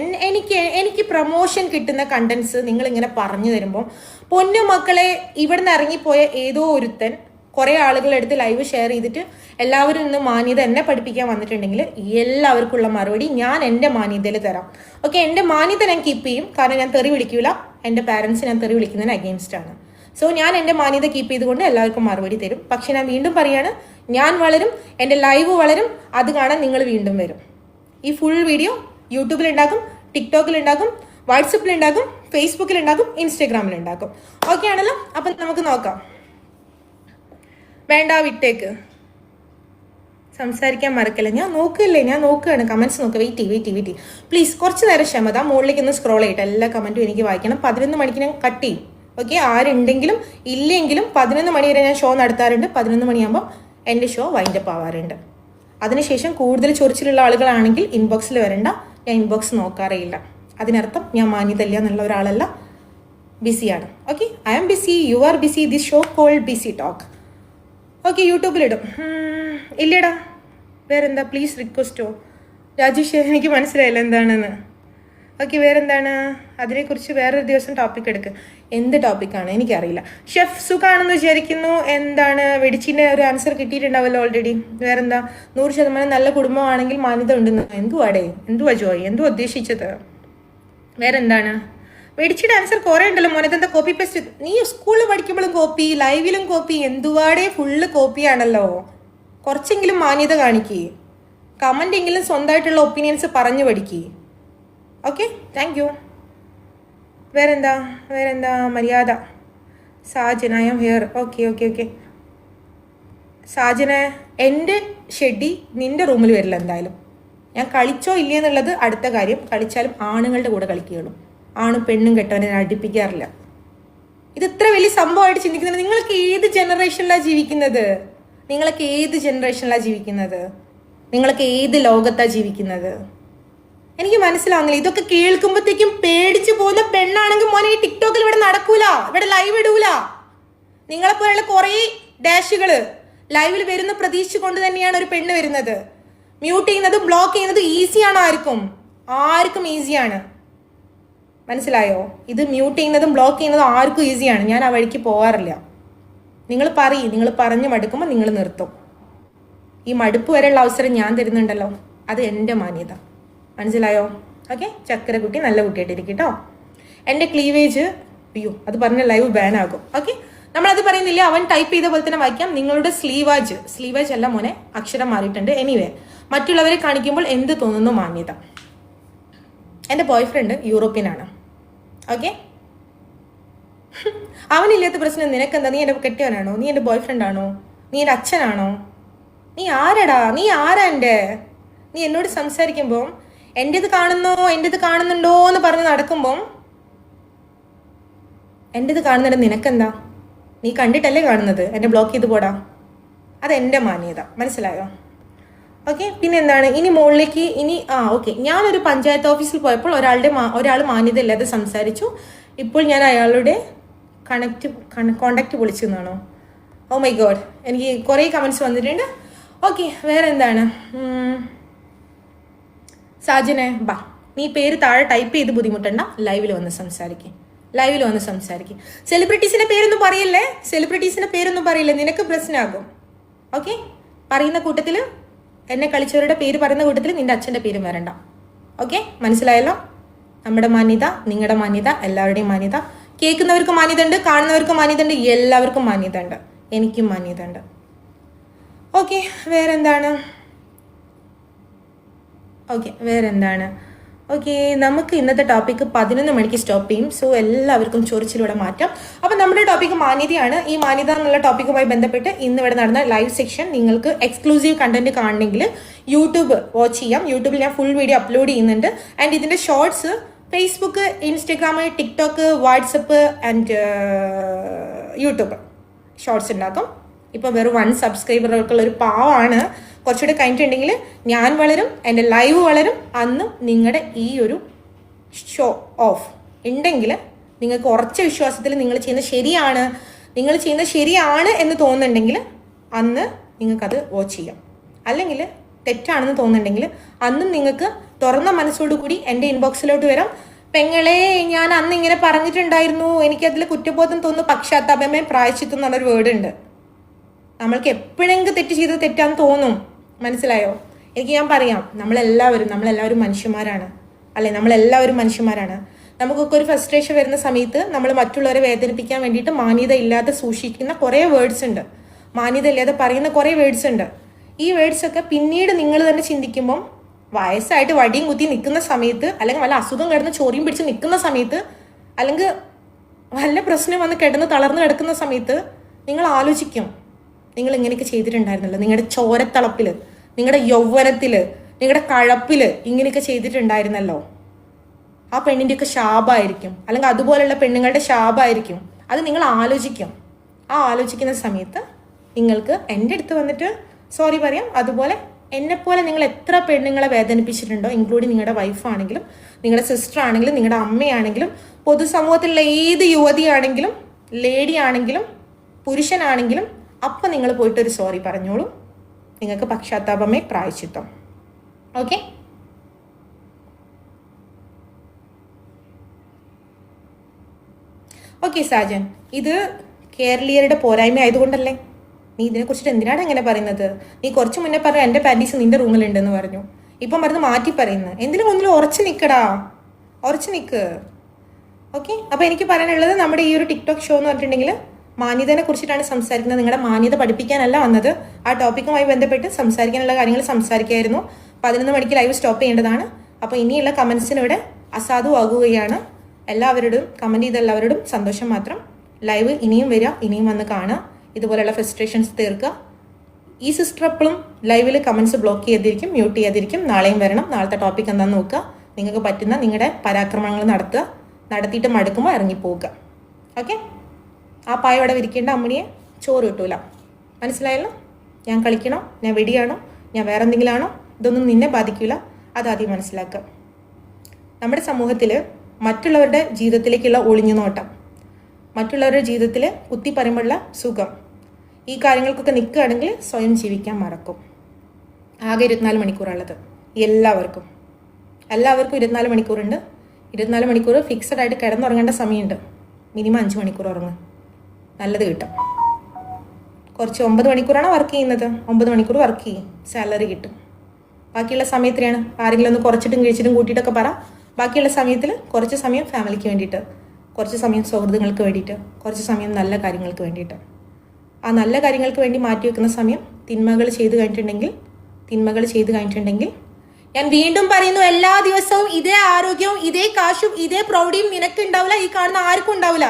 എനിക്ക് പ്രൊമോഷൻ കിട്ടുന്ന കണ്ടന്റ്സ് നിങ്ങൾ ഇങ്ങനെ പറഞ്ഞു തരുമ്പോൾ, പൊന്നു മക്കളെ, ഇവിടുന്ന് ഇറങ്ങിപ്പോയ ഏതോ ഒരുത്തൻ കുറേ ആളുകളെടുത്ത് ലൈവ് ഷെയർ ചെയ്തിട്ട് എല്ലാവരും ഇന്ന് മാന്യത എന്നെ പഠിപ്പിക്കാൻ വന്നിട്ടുണ്ടെങ്കിൽ എല്ലാവർക്കുള്ള മറുപടി ഞാൻ എൻ്റെ മാന്യതയിൽ തരാം. ഓക്കെ, എൻ്റെ മാന്യത ഞാൻ കീപ്പ് ചെയ്യും. കാരണം ഞാൻ തെറി വിളിക്കൂല. എൻ്റെ പാരൻസ് ഞാൻ തെറി വിളിക്കുന്നതിന് അഗെയിൻസ്റ്റ് ആണ്. സോ ഞാൻ എൻ്റെ മാന്യത കീപ്പ് ചെയ്തുകൊണ്ട് എല്ലാവർക്കും മറുപടി തരും. പക്ഷെ ഞാൻ വീണ്ടും പറയാണ്, ഞാൻ വളരും, എൻ്റെ ലൈവ് വളരും, അത് കാണാൻ നിങ്ങൾ വീണ്ടും വരും. ഈ ഫുൾ വീഡിയോ യൂട്യൂബിലുണ്ടാകും, ടിക്ടോക്കിലുണ്ടാകും, വാട്സപ്പിലുണ്ടാകും, ഫേസ്ബുക്കിലുണ്ടാകും, ഇൻസ്റ്റാഗ്രാമിലുണ്ടാകും. ഓക്കെ ആണല്ലോ? അപ്പം നമുക്ക് നോക്കാം. വേണ്ട, വിട്ടേക്ക്. സംസാരിക്കാൻ മറക്കല്ല. ഞാൻ നോക്കുകയാണ്. കമന്റ്സ് നോക്കുക. Wait please. കുറച്ച് നേരം ക്ഷമത. മുകളിലേക്ക് ഒന്ന് സ്ക്രോൾ ചെയ്യട്ടെ. എല്ലാ കമന്റും എനിക്ക് വായിക്കണം. 11 മണിക്ക് ഞാൻ കട്ട് ചെയ്യും. ഓക്കെ, ആരുണ്ടെങ്കിലും ഇല്ലെങ്കിലും 11 മണി വരെ ഞാൻ ഷോ നടത്താറുണ്ട്. 11 മണിയാകുമ്പോൾ എൻ്റെ ഷോ വൈൻഡപ്പ് ആവാറുണ്ട്. അതിനുശേഷം കൂടുതൽ ചൊറിച്ചിലുള്ള ആളുകളാണെങ്കിൽ ഇൻബോക്സിൽ വരണ്ട. ഞാൻ ഇൻബോക്സ് നോക്കാറേയില്ല. അതിനർത്ഥം ഞാൻ മാന്യതല്ല എന്നുള്ള ഒരാളല്ല, ബിസിയാണ്. Okay, I am BC, you are BC, this show called BC talk. Okay, യൂട്യൂബിലിടും. ഇല്ലടാ, വേറെന്താ? പ്ലീസ് റിക്വസ്റ്റോ രാജേഷ്, എനിക്ക് മനസ്സിലായില്ല എന്താണെന്ന്. ഓക്കെ, വേറെന്താണ്? അതിനെക്കുറിച്ച് വേറൊരു ദിവസം ടോപ്പിക് എടുക്കുക. എന്ത് ടോപ്പിക്കാണ് എനിക്കറിയില്ല. ഷെഫ് സുഖാണെന്ന് വിചാരിക്കുന്നു. എന്താണ് വെടിച്ചിൻ്റെ ഒരു ആൻസർ കിട്ടിയിട്ടുണ്ടാവല്ലോ ഓൾറെഡി. വേറെന്താ? 100% നല്ല കുടുംബമാണെങ്കിൽ മാന്യത ഉണ്ടെന്ന്. എന്തുവാ ജോയ്, എന്തുവാ ഉദ്ദേശിച്ചത്? വേറെന്താണ്? വെടിച്ചിട്ട് ആൻസർ കുറേ ഉണ്ടല്ലോ മോനെ. എന്താ കോപ്പി പേസ്റ്റ്? നീ സ്കൂളിൽ പഠിക്കുമ്പോഴും കോപ്പി, ലൈവിലും കോപ്പി, എന്തുവാടേ ഫുള്ള് കോപ്പിയാണല്ലോ. കുറച്ചെങ്കിലും മാന്യത കാണിക്കേ. കമൻ്റ് എങ്കിലും സ്വന്തമായിട്ടുള്ള ഒപ്പീനിയൻസ് പറഞ്ഞു പഠിക്കേ. Okay, thank you. വേറെന്താ? മര്യാദ. Sajana, I am here. Okay. Sajana, എൻ്റെ ഷെഡി നിൻ്റെ റൂമിൽ വരില്ല എന്തായാലും. ഞാൻ കളിച്ചോ ഇല്ലേ എന്നുള്ളത് അടുത്ത കാര്യം. കളിച്ചാലും ആണുങ്ങളുടെ കൂടെ കളിക്കുകയുള്ളൂ. ആണും പെണ്ണും കെട്ടവനെ അടുപ്പിക്കാറില്ല. ഇത് ഇത്ര വലിയ സംഭവമായിട്ട് ചിന്തിക്കുന്നത്. നിങ്ങൾക്ക് ഏത് ജനറേഷനിലാണ് ജീവിക്കുന്നത്? നിങ്ങൾക്ക് ഏത് ലോകത്താണ് ജീവിക്കുന്നത്? എനിക്ക് മനസ്സിലാവുന്നില്ല. ഇതൊക്കെ കേൾക്കുമ്പോഴത്തേക്കും പേടിച്ചു പോകുന്ന പെണ്ണാണെങ്കിൽ മോനെ ഈ ടിക്ടോക്കിൽ ഇവിടെ നടക്കൂല, ഇവിടെ ലൈവ് ഇടൂല. നിങ്ങളെപ്പോലുള്ള കുറേ ഡാഷുകൾ ലൈവിൽ വരുന്ന പ്രതീക്ഷിച്ചുകൊണ്ട് തന്നെയാണ് ഒരു പെണ്ണ് വരുന്നത്. മ്യൂട്ട് ചെയ്യുന്നത് ബ്ലോക്ക് ചെയ്യുന്നത് ഈസിയാണ്, ആർക്കും ഈസിയാണ്. മനസ്സിലായോ? ഇത് മ്യൂട്ട് ചെയ്യുന്നതും ബ്ലോക്ക് ചെയ്യുന്നതും ആർക്കും ഈസിയാണ്. ഞാൻ ആ വഴിക്ക് പോകാറില്ല. നിങ്ങൾ പറഞ്ഞ് മടുക്കുമ്പോൾ നിങ്ങൾ നിർത്തും. ഈ മടുപ്പ് വരെയുള്ള അവസരം ഞാൻ തരുന്നുണ്ടല്ലോ, അത് എൻ്റെ മാന്യത. മനസ്സിലായോ? ഓക്കെ, ചക്കരക്കുട്ടി നല്ല കുട്ടിയായിട്ടിരിക്കും കേട്ടോ. എൻ്റെ ക്ലീവേജ്, അയ്യോ അത് പറഞ്ഞ ലൈവ് ബാൻ ആകും. ഓക്കെ, നമ്മളത് പറയുന്നില്ല. അവൻ ടൈപ്പ് ചെയ്ത പോലെ തന്നെ വായിക്കാം. നിങ്ങളുടെ സ്ലീവേജ് അല്ല മോനെ, അക്ഷരം മാറിയിട്ടുണ്ട്. എനിവേ, മറ്റുള്ളവരെ കാണിക്കുമ്പോൾ എന്ത് തോന്നുന്നു മാന്യത. എൻ്റെ ബോയ് ഫ്രണ്ട് യൂറോപ്യനാണ്. ഓക്കെ, അവനില്ലാത്ത പ്രശ്നം നിനക്കെന്താ? നീ എൻ്റെ കെട്ടിയവനാണോ? നീ എൻ്റെ ബോയ് ഫ്രണ്ടാണോ? നീ എൻ്റെ അച്ഛനാണോ? നീ ആരടാ? നീ ആരാ എൻ്റെ? നീ എന്നോട് സംസാരിക്കുമ്പോൾ എൻ്റെത് കാണുന്നുണ്ടോ എന്ന് പറഞ്ഞ് നടക്കുമ്പം എൻ്റെത് കാണുന്നുണ്ട് നിനക്കെന്താ? നീ കണ്ടിട്ടല്ലേ കാണുന്നത്? എന്നെ ബ്ലോക്ക് ചെയ്ത് പോടാ. അതെൻ്റെ മാന്യത. മനസ്സിലായോ? ഓക്കെ, പിന്നെ എന്താണ് ഇനി മുകളിലേക്ക്? ഓക്കെ, ഞാനൊരു പഞ്ചായത്ത് ഓഫീസിൽ പോയപ്പോൾ ഒരാൾ മാന്യത ഇല്ലാതെ സംസാരിച്ചു. ഇപ്പോൾ ഞാൻ അയാളുടെ കോണ്ടാക്ട് വിളിച്ചെന്നാണോ? ഓ മൈ ഗോഡ്, എനിക്ക് കുറേ കമൻറ്റ്സ് വന്നിട്ടുണ്ട്. ഓക്കെ, വേറെ എന്താണ്? സാജനെ ബാ, നീ പേര് താഴെ ടൈപ്പ് ചെയ്ത് ബുദ്ധിമുട്ടണ്ട, ലൈവിൽ വന്ന് സംസാരിക്കും. സെലിബ്രിറ്റീസിന്റെ പേരൊന്നും പറയില്ലേ, നിനക്ക് പ്രശ്നമാകും. ഓക്കെ, പറയുന്ന കൂട്ടത്തിൽ എന്നെ കളിച്ചവരുടെ പേര് പറയുന്ന കൂട്ടത്തിൽ നിന്റെ അച്ഛൻ്റെ പേരും വരണ്ട. ഓക്കെ, മനസ്സിലായല്ലോ? നമ്മുടെ മാന്യത, നിങ്ങളുടെ മാന്യത, എല്ലാവരുടെയും മാന്യത. കേൾക്കുന്നവർക്ക് മാന്യത ഉണ്ട്, കാണുന്നവർക്ക് മാന്യത ഉണ്ട്, എല്ലാവർക്കും മാന്യത ഉണ്ട്, എനിക്കും മാന്യത ഉണ്ട്. ഓക്കെ, വേറെന്താണ്? ഓക്കെ, നമുക്ക് ഇന്നത്തെ ടോപ്പിക്ക് 11 മണിക്ക് സ്റ്റോപ്പ് ചെയ്യും. സോ എല്ലാവർക്കും ചൊറിച്ചിലൂടെ മാറ്റാം. അപ്പം നമ്മുടെ ടോപ്പിക്ക് മാന്യതയാണ്. ഈ മാന്യത എന്നുള്ള ടോപ്പിക്കുമായി ബന്ധപ്പെട്ട് ഇന്ന് ഇവിടെ നടന്ന ലൈവ് സെക്ഷൻ നിങ്ങൾക്ക് എക്സ്ക്ലൂസീവ് കണ്ടന്റ് കാണണമെങ്കിൽ യൂട്യൂബ് വാച്ച് ചെയ്യാം. യൂട്യൂബിൽ ഞാൻ ഫുൾ വീഡിയോ അപ്ലോഡ് ചെയ്യുന്നുണ്ട്. ആൻഡ് ഇതിൻ്റെ shorts Facebook, Instagram, TikTok, WhatsApp and YouTube shorts ഉണ്ടാക്കും. ഇപ്പോൾ വെറും 1 സബ്സ്ക്രൈബറുകൾക്കുള്ള ഒരു പാവമാണ്. കുറച്ചുകൂടെ കഴിഞ്ഞിട്ടുണ്ടെങ്കിൽ ഞാൻ വളരും, എൻ്റെ ലൈവ് വളരും. അന്ന് നിങ്ങളുടെ ഈ ഒരു ഷോ ഓഫ് ഉണ്ടെങ്കിൽ നിങ്ങൾക്ക് ഉറച്ച വിശ്വാസത്തിൽ നിങ്ങൾ ചെയ്യുന്നത് ശരിയാണ് എന്ന് തോന്നുന്നുണ്ടെങ്കിൽ അന്ന് നിങ്ങൾക്കത് വാച്ച് ചെയ്യാം. അല്ലെങ്കിൽ തെറ്റാണെന്ന് തോന്നുന്നുണ്ടെങ്കിൽ അന്നും നിങ്ങൾക്ക് തുറന്ന മനസ്സോടുകൂടി എൻ്റെ ഇൻബോക്സിലോട്ട് വരാം. പെങ്ങളെ, ഞാൻ അന്ന് ഇങ്ങനെ പറഞ്ഞിട്ടുണ്ടായിരുന്നു, എനിക്കതിൽ കുറ്റബോധം തോന്നുന്നു, പക്ഷാത്താപമേ പ്രായശ്ചിത്തം എന്നുള്ളൊരു വേർഡ് ഉണ്ട്. നമ്മൾക്ക് എപ്പോഴെങ്കിലും തെറ്റ് ചെയ്തത് തെറ്റാന്ന് തോന്നും. മനസ്സിലായോ? ഞാൻ പറയാം, നമ്മളെല്ലാവരും മനുഷ്യന്മാരാണ്, അല്ലേ? നമ്മളെല്ലാവരും മനുഷ്യന്മാരാണ്. നമുക്കൊക്കെ ഒരു ഫ്രസ്ട്രേഷൻ വരുന്ന സമയത്ത് നമ്മൾ മറ്റുള്ളവരെ വേദനിപ്പിക്കാൻ വേണ്ടിയിട്ട് മാന്യത ഇല്ലാതെ സൂക്ഷിക്കുന്ന കുറേ വേർഡ്സ് ഉണ്ട്, മാന്യത ഇല്ലാതെ പറയുന്ന കുറേ വേർഡ്സ് ഉണ്ട്. ഈ വേർഡ്സൊക്കെ പിന്നീട് നിങ്ങൾ തന്നെ ചിന്തിക്കുമ്പം വയസ്സായിട്ട് വടിയും കുത്തി നിൽക്കുന്ന സമയത്ത്, അല്ലെങ്കിൽ വല്ല അസുഖം കിടന്ന് ചോറിയും പിടിച്ച് നിൽക്കുന്ന സമയത്ത്, അല്ലെങ്കിൽ വല്ല പ്രശ്നം വന്ന് തളർന്ന് കിടക്കുന്ന സമയത്ത് നിങ്ങൾ ആലോചിക്കും, നിങ്ങൾ ഇങ്ങനെയൊക്കെ ചെയ്തിട്ടുണ്ടായിരുന്നല്ലോ, നിങ്ങളുടെ ചോരത്തളപ്പിൽ, നിങ്ങളുടെ യൗവനത്തിൽ, നിങ്ങളുടെ കഴപ്പിൽ ഇങ്ങനെയൊക്കെ ചെയ്തിട്ടുണ്ടായിരുന്നല്ലോ. ആ പെണ്ണിൻ്റെയൊക്കെ ശാപമായിരിക്കും, അല്ലെങ്കിൽ അതുപോലെയുള്ള പെണ്ണുങ്ങളുടെ ശാപമായിരിക്കും. അത് നിങ്ങൾ ആലോചിക്കും. ആ ആലോചിക്കുന്ന സമയത്ത് നിങ്ങൾക്ക് എൻ്റെ അടുത്ത് വന്നിട്ട് സോറി പറയാം. അതുപോലെ എന്നെപ്പോലെ നിങ്ങൾ എത്ര പെണ്ണുങ്ങളെ വേദനിപ്പിച്ചിട്ടുണ്ടോ, ഇൻക്ലൂഡിങ് നിങ്ങളുടെ വൈഫാണെങ്കിലും, നിങ്ങളുടെ സിസ്റ്റർ ആണെങ്കിലും, നിങ്ങളുടെ അമ്മയാണെങ്കിലും, പൊതുസമൂഹത്തിലുള്ള ഏത് യുവതിയാണെങ്കിലും, ലേഡി ആണെങ്കിലും, പുരുഷനാണെങ്കിലും, അപ്പം നിങ്ങൾ പോയിട്ടൊരു സോറി പറഞ്ഞോളൂ. നിങ്ങൾക്ക് പക്ഷാത്താപമേ പ്രായശ്ചിത്തം. ഓക്കെ? ഓക്കെ സാജൻ, ഇത് കേരളീയരുടെ പോരായ്മ ആയതുകൊണ്ടല്ലേ? നീ ഇതിനെക്കുറിച്ചിട്ട് എന്തിനാണ് എങ്ങനെ പറയുന്നത്? നീ കുറച്ച് മുന്നേ പറഞ്ഞ എൻ്റെ പാൻറ്റീസ് നിന്റെ റൂമിലുണ്ടെന്ന് പറഞ്ഞു, ഇപ്പം പറഞ്ഞ് മാറ്റി പറയുന്നത്. എന്തിനും ഒന്നിലും ഉറച്ചു നിൽക്ക്. ഓക്കെ, അപ്പോൾ എനിക്ക് പറയാനുള്ളത്, നമ്മുടെ ഈ ഒരു ടിക്ടോക്ക് ഷോ എന്ന് പറഞ്ഞിട്ടുണ്ടെങ്കിൽ മാന്യതയെ കുറിച്ചിട്ടാണ് സംസാരിക്കുന്നത്. നിങ്ങളുടെ മാന്യത പഠിപ്പിക്കാനല്ല വന്നത്. ആ ടോപ്പിക്കുമായി ബന്ധപ്പെട്ട് സംസാരിക്കാനുള്ള കാര്യങ്ങൾ സംസാരിക്കായിരുന്നു. 11 മണിക്ക് ലൈവ് സ്റ്റോപ്പ് ചെയ്യേണ്ടതാണ്. അപ്പോൾ ഇനിയുള്ള കമൻസിനിവിടെ അസാധുവാകുകയാണ്. എല്ലാവരോടും കമൻറ്റ് ചെയ്ത എല്ലാവരോടും സന്തോഷം മാത്രം. ലൈവ് ഇനിയും വരിക, ഇനിയും വന്ന് കാണുക, ഇതുപോലെയുള്ള ഫ്രസ്ട്രേഷൻസ് തീർക്കുക. ഈ സിസ്റ്റർ എപ്പോഴും ലൈവിൽ കമൻസ് ബ്ലോക്ക് ചെയ്തിരിക്കും, മ്യൂട്ട് ചെയ്തിരിക്കും. നാളെയും വരണം. നാളത്തെ ടോപ്പിക് എന്താണെന്ന് നോക്കുക. നിങ്ങൾക്ക് പറ്റുന്ന നിങ്ങളുടെ പരാക്രമണങ്ങൾ നടത്തിയിട്ട് മടുക്കുമ്പോൾ ഇറങ്ങിപ്പോവുക. ഓക്കെ? ആ പായ ഇവിടെ വിരിക്കേണ്ട അമ്മണിയെ ചോറ് കിട്ടൂല. മനസ്സിലായല്ലോ? ഞാൻ കളിക്കണോ, ഞാൻ വെടിയാണോ, ഞാൻ വേറെ എന്തെങ്കിലും ആണോ, ഇതൊന്നും നിന്നെ ബാധിക്കില്ല. അതാദ്യം മനസ്സിലാക്കുക. നമ്മുടെ സമൂഹത്തിൽ മറ്റുള്ളവരുടെ ജീവിതത്തിലേക്കുള്ള ഒളിഞ്ഞു നോട്ടം, മറ്റുള്ളവരുടെ ജീവിതത്തിൽ കുത്തി പറയുമ്പോഴുള്ള സുഖം, ഈ കാര്യങ്ങൾക്കൊക്കെ നിൽക്കുകയാണെങ്കിൽ സ്വയം ജീവിക്കാൻ മറക്കും. ആകെ 24 മണിക്കൂറുള്ളത് എല്ലാവർക്കും 24 മണിക്കൂറുണ്ട്. 24 മണിക്കൂർ ഫിക്സഡ് ആയിട്ട് കിടന്നുറങ്ങേണ്ട സമയമുണ്ട്. മിനിമം 5 മണിക്കൂർ ഉറങ്ങും, നല്ലത് കിട്ടും. കുറച്ച് 9 മണിക്കൂറാണ് വർക്ക് ചെയ്യുന്നത്, 9 മണിക്കൂർ വർക്ക് ചെയ്യും, സാലറി കിട്ടും. ബാക്കിയുള്ള സമയത്തിനാണ് ആരെങ്കിലും ഒന്ന് കുറച്ചിട്ടും കഴിച്ചിട്ടും കൂട്ടിയിട്ടൊക്കെ പറ. ബാക്കിയുള്ള സമയത്തിൽ കുറച്ച് സമയം ഫാമിലിക്ക് വേണ്ടിയിട്ട്, കുറച്ച് സമയം സൗഹൃദങ്ങൾക്ക് വേണ്ടിയിട്ട്, കുറച്ച് സമയം നല്ല കാര്യങ്ങൾക്ക് വേണ്ടിയിട്ട്. ആ നല്ല കാര്യങ്ങൾക്ക് വേണ്ടി മാറ്റി വെക്കുന്ന സമയം തിന്മകൾ ചെയ്ത് കഴിഞ്ഞിട്ടുണ്ടെങ്കിൽ ഞാൻ വീണ്ടും പറയുന്നു, എല്ലാ ദിവസവും ഇതേ ആരോഗ്യവും ഇതേ കാശും ഇതേ പ്രൗഢിയും നിനക്ക് ഉണ്ടാവില്ല, ഈ കാണുന്ന ആർക്കും ഉണ്ടാവില്ല.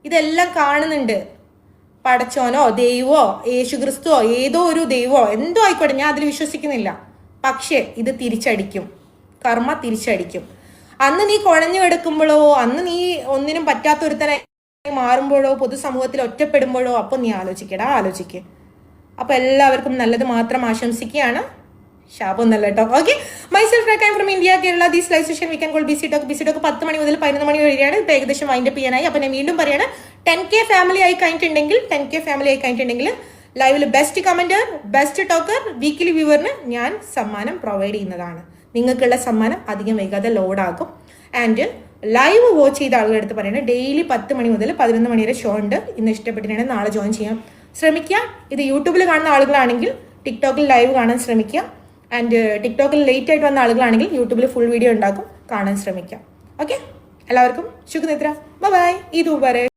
ഇതെല്ലാം കാണുന്നുണ്ട്. പടച്ചോനോ ദൈവമോ യേശു ക്രിസ്തുവോ ഏതോ ഒരു ദൈവമോ എന്തോ ആയിക്കോട്ടെ, ഞാൻ അതിൽ വിശ്വസിക്കുന്നില്ല. പക്ഷേ ഇത് തിരിച്ചടിക്കും, കർമ്മ തിരിച്ചടിക്കും. അന്ന് നീ കുഴഞ്ഞു കിടക്കുമ്പോഴോ, അന്ന് നീ ഒന്നിനും പറ്റാത്തൊരുത്തനായി മാറുമ്പോഴോ, പൊതുസമൂഹത്തിൽ ഒറ്റപ്പെടുമ്പോഴോ, അപ്പോൾ നീ ആലോചിക്കുക. അപ്പോൾ എല്ലാവർക്കും നല്ലത് മാത്രം ആശംസിക്കുകയാണ്, ശാപമൊന്നല്ല കേട്ടോ. Okay, myself I am from India, Kerala. This live session we can call BC talk. 10 മണി മുതൽ 11 മണി വരെയാണ്. ഇപ്പോൾ ഏകദേശം വൈൻഡപ്പ് ചെയ്യാനായി. അപ്പോൾ ഞാൻ വീണ്ടും പറയാണ്, 10K ഫാമിലി ആയി കഴിഞ്ഞിട്ടുണ്ടെങ്കിൽ ലൈവിൽ best commenter, best talker, weekly വ്യൂവറിന് ഞാൻ സമ്മാനം പ്രൊവൈഡ് ചെയ്യുന്നതാണ്. നിങ്ങൾക്കുള്ള സമ്മാനം അധികം വൈകാതെ ലോഡാകും. ആൻഡ് ലൈവ് വാച്ച് ചെയ്ത ആളുകളുടെ അടുത്ത് പറയുന്നത്, ഡെയിലി 10 മണി മുതൽ 11 മണി വരെ ഷോ ഉണ്ട്. ഇന്ന് ഇഷ്ടപ്പെട്ടിട്ടുണ്ടെങ്കിൽ നാളെ ജോയിൻ ചെയ്യാൻ ശ്രമിക്കുക. ഇത് യൂട്യൂബിൽ കാണുന്ന ആളുകളാണെങ്കിൽ ടിക്ടോക്കിൽ ലൈവ് കാണാൻ ശ്രമിക്കുക. ആൻഡ് ടിക്ടോക്കിൽ ലേറ്റ് ആയിട്ട് വന്ന ആളുകളാണെങ്കിൽ യൂട്യൂബിൽ ഫുൾ വീഡിയോ ഉണ്ടാക്കും, കാണാൻ ശ്രമിക്കാം. ഓക്കെ, എല്ലാവർക്കും ശുഭനിദ്ര, ബൈ, ഈദ് മുബാരക്.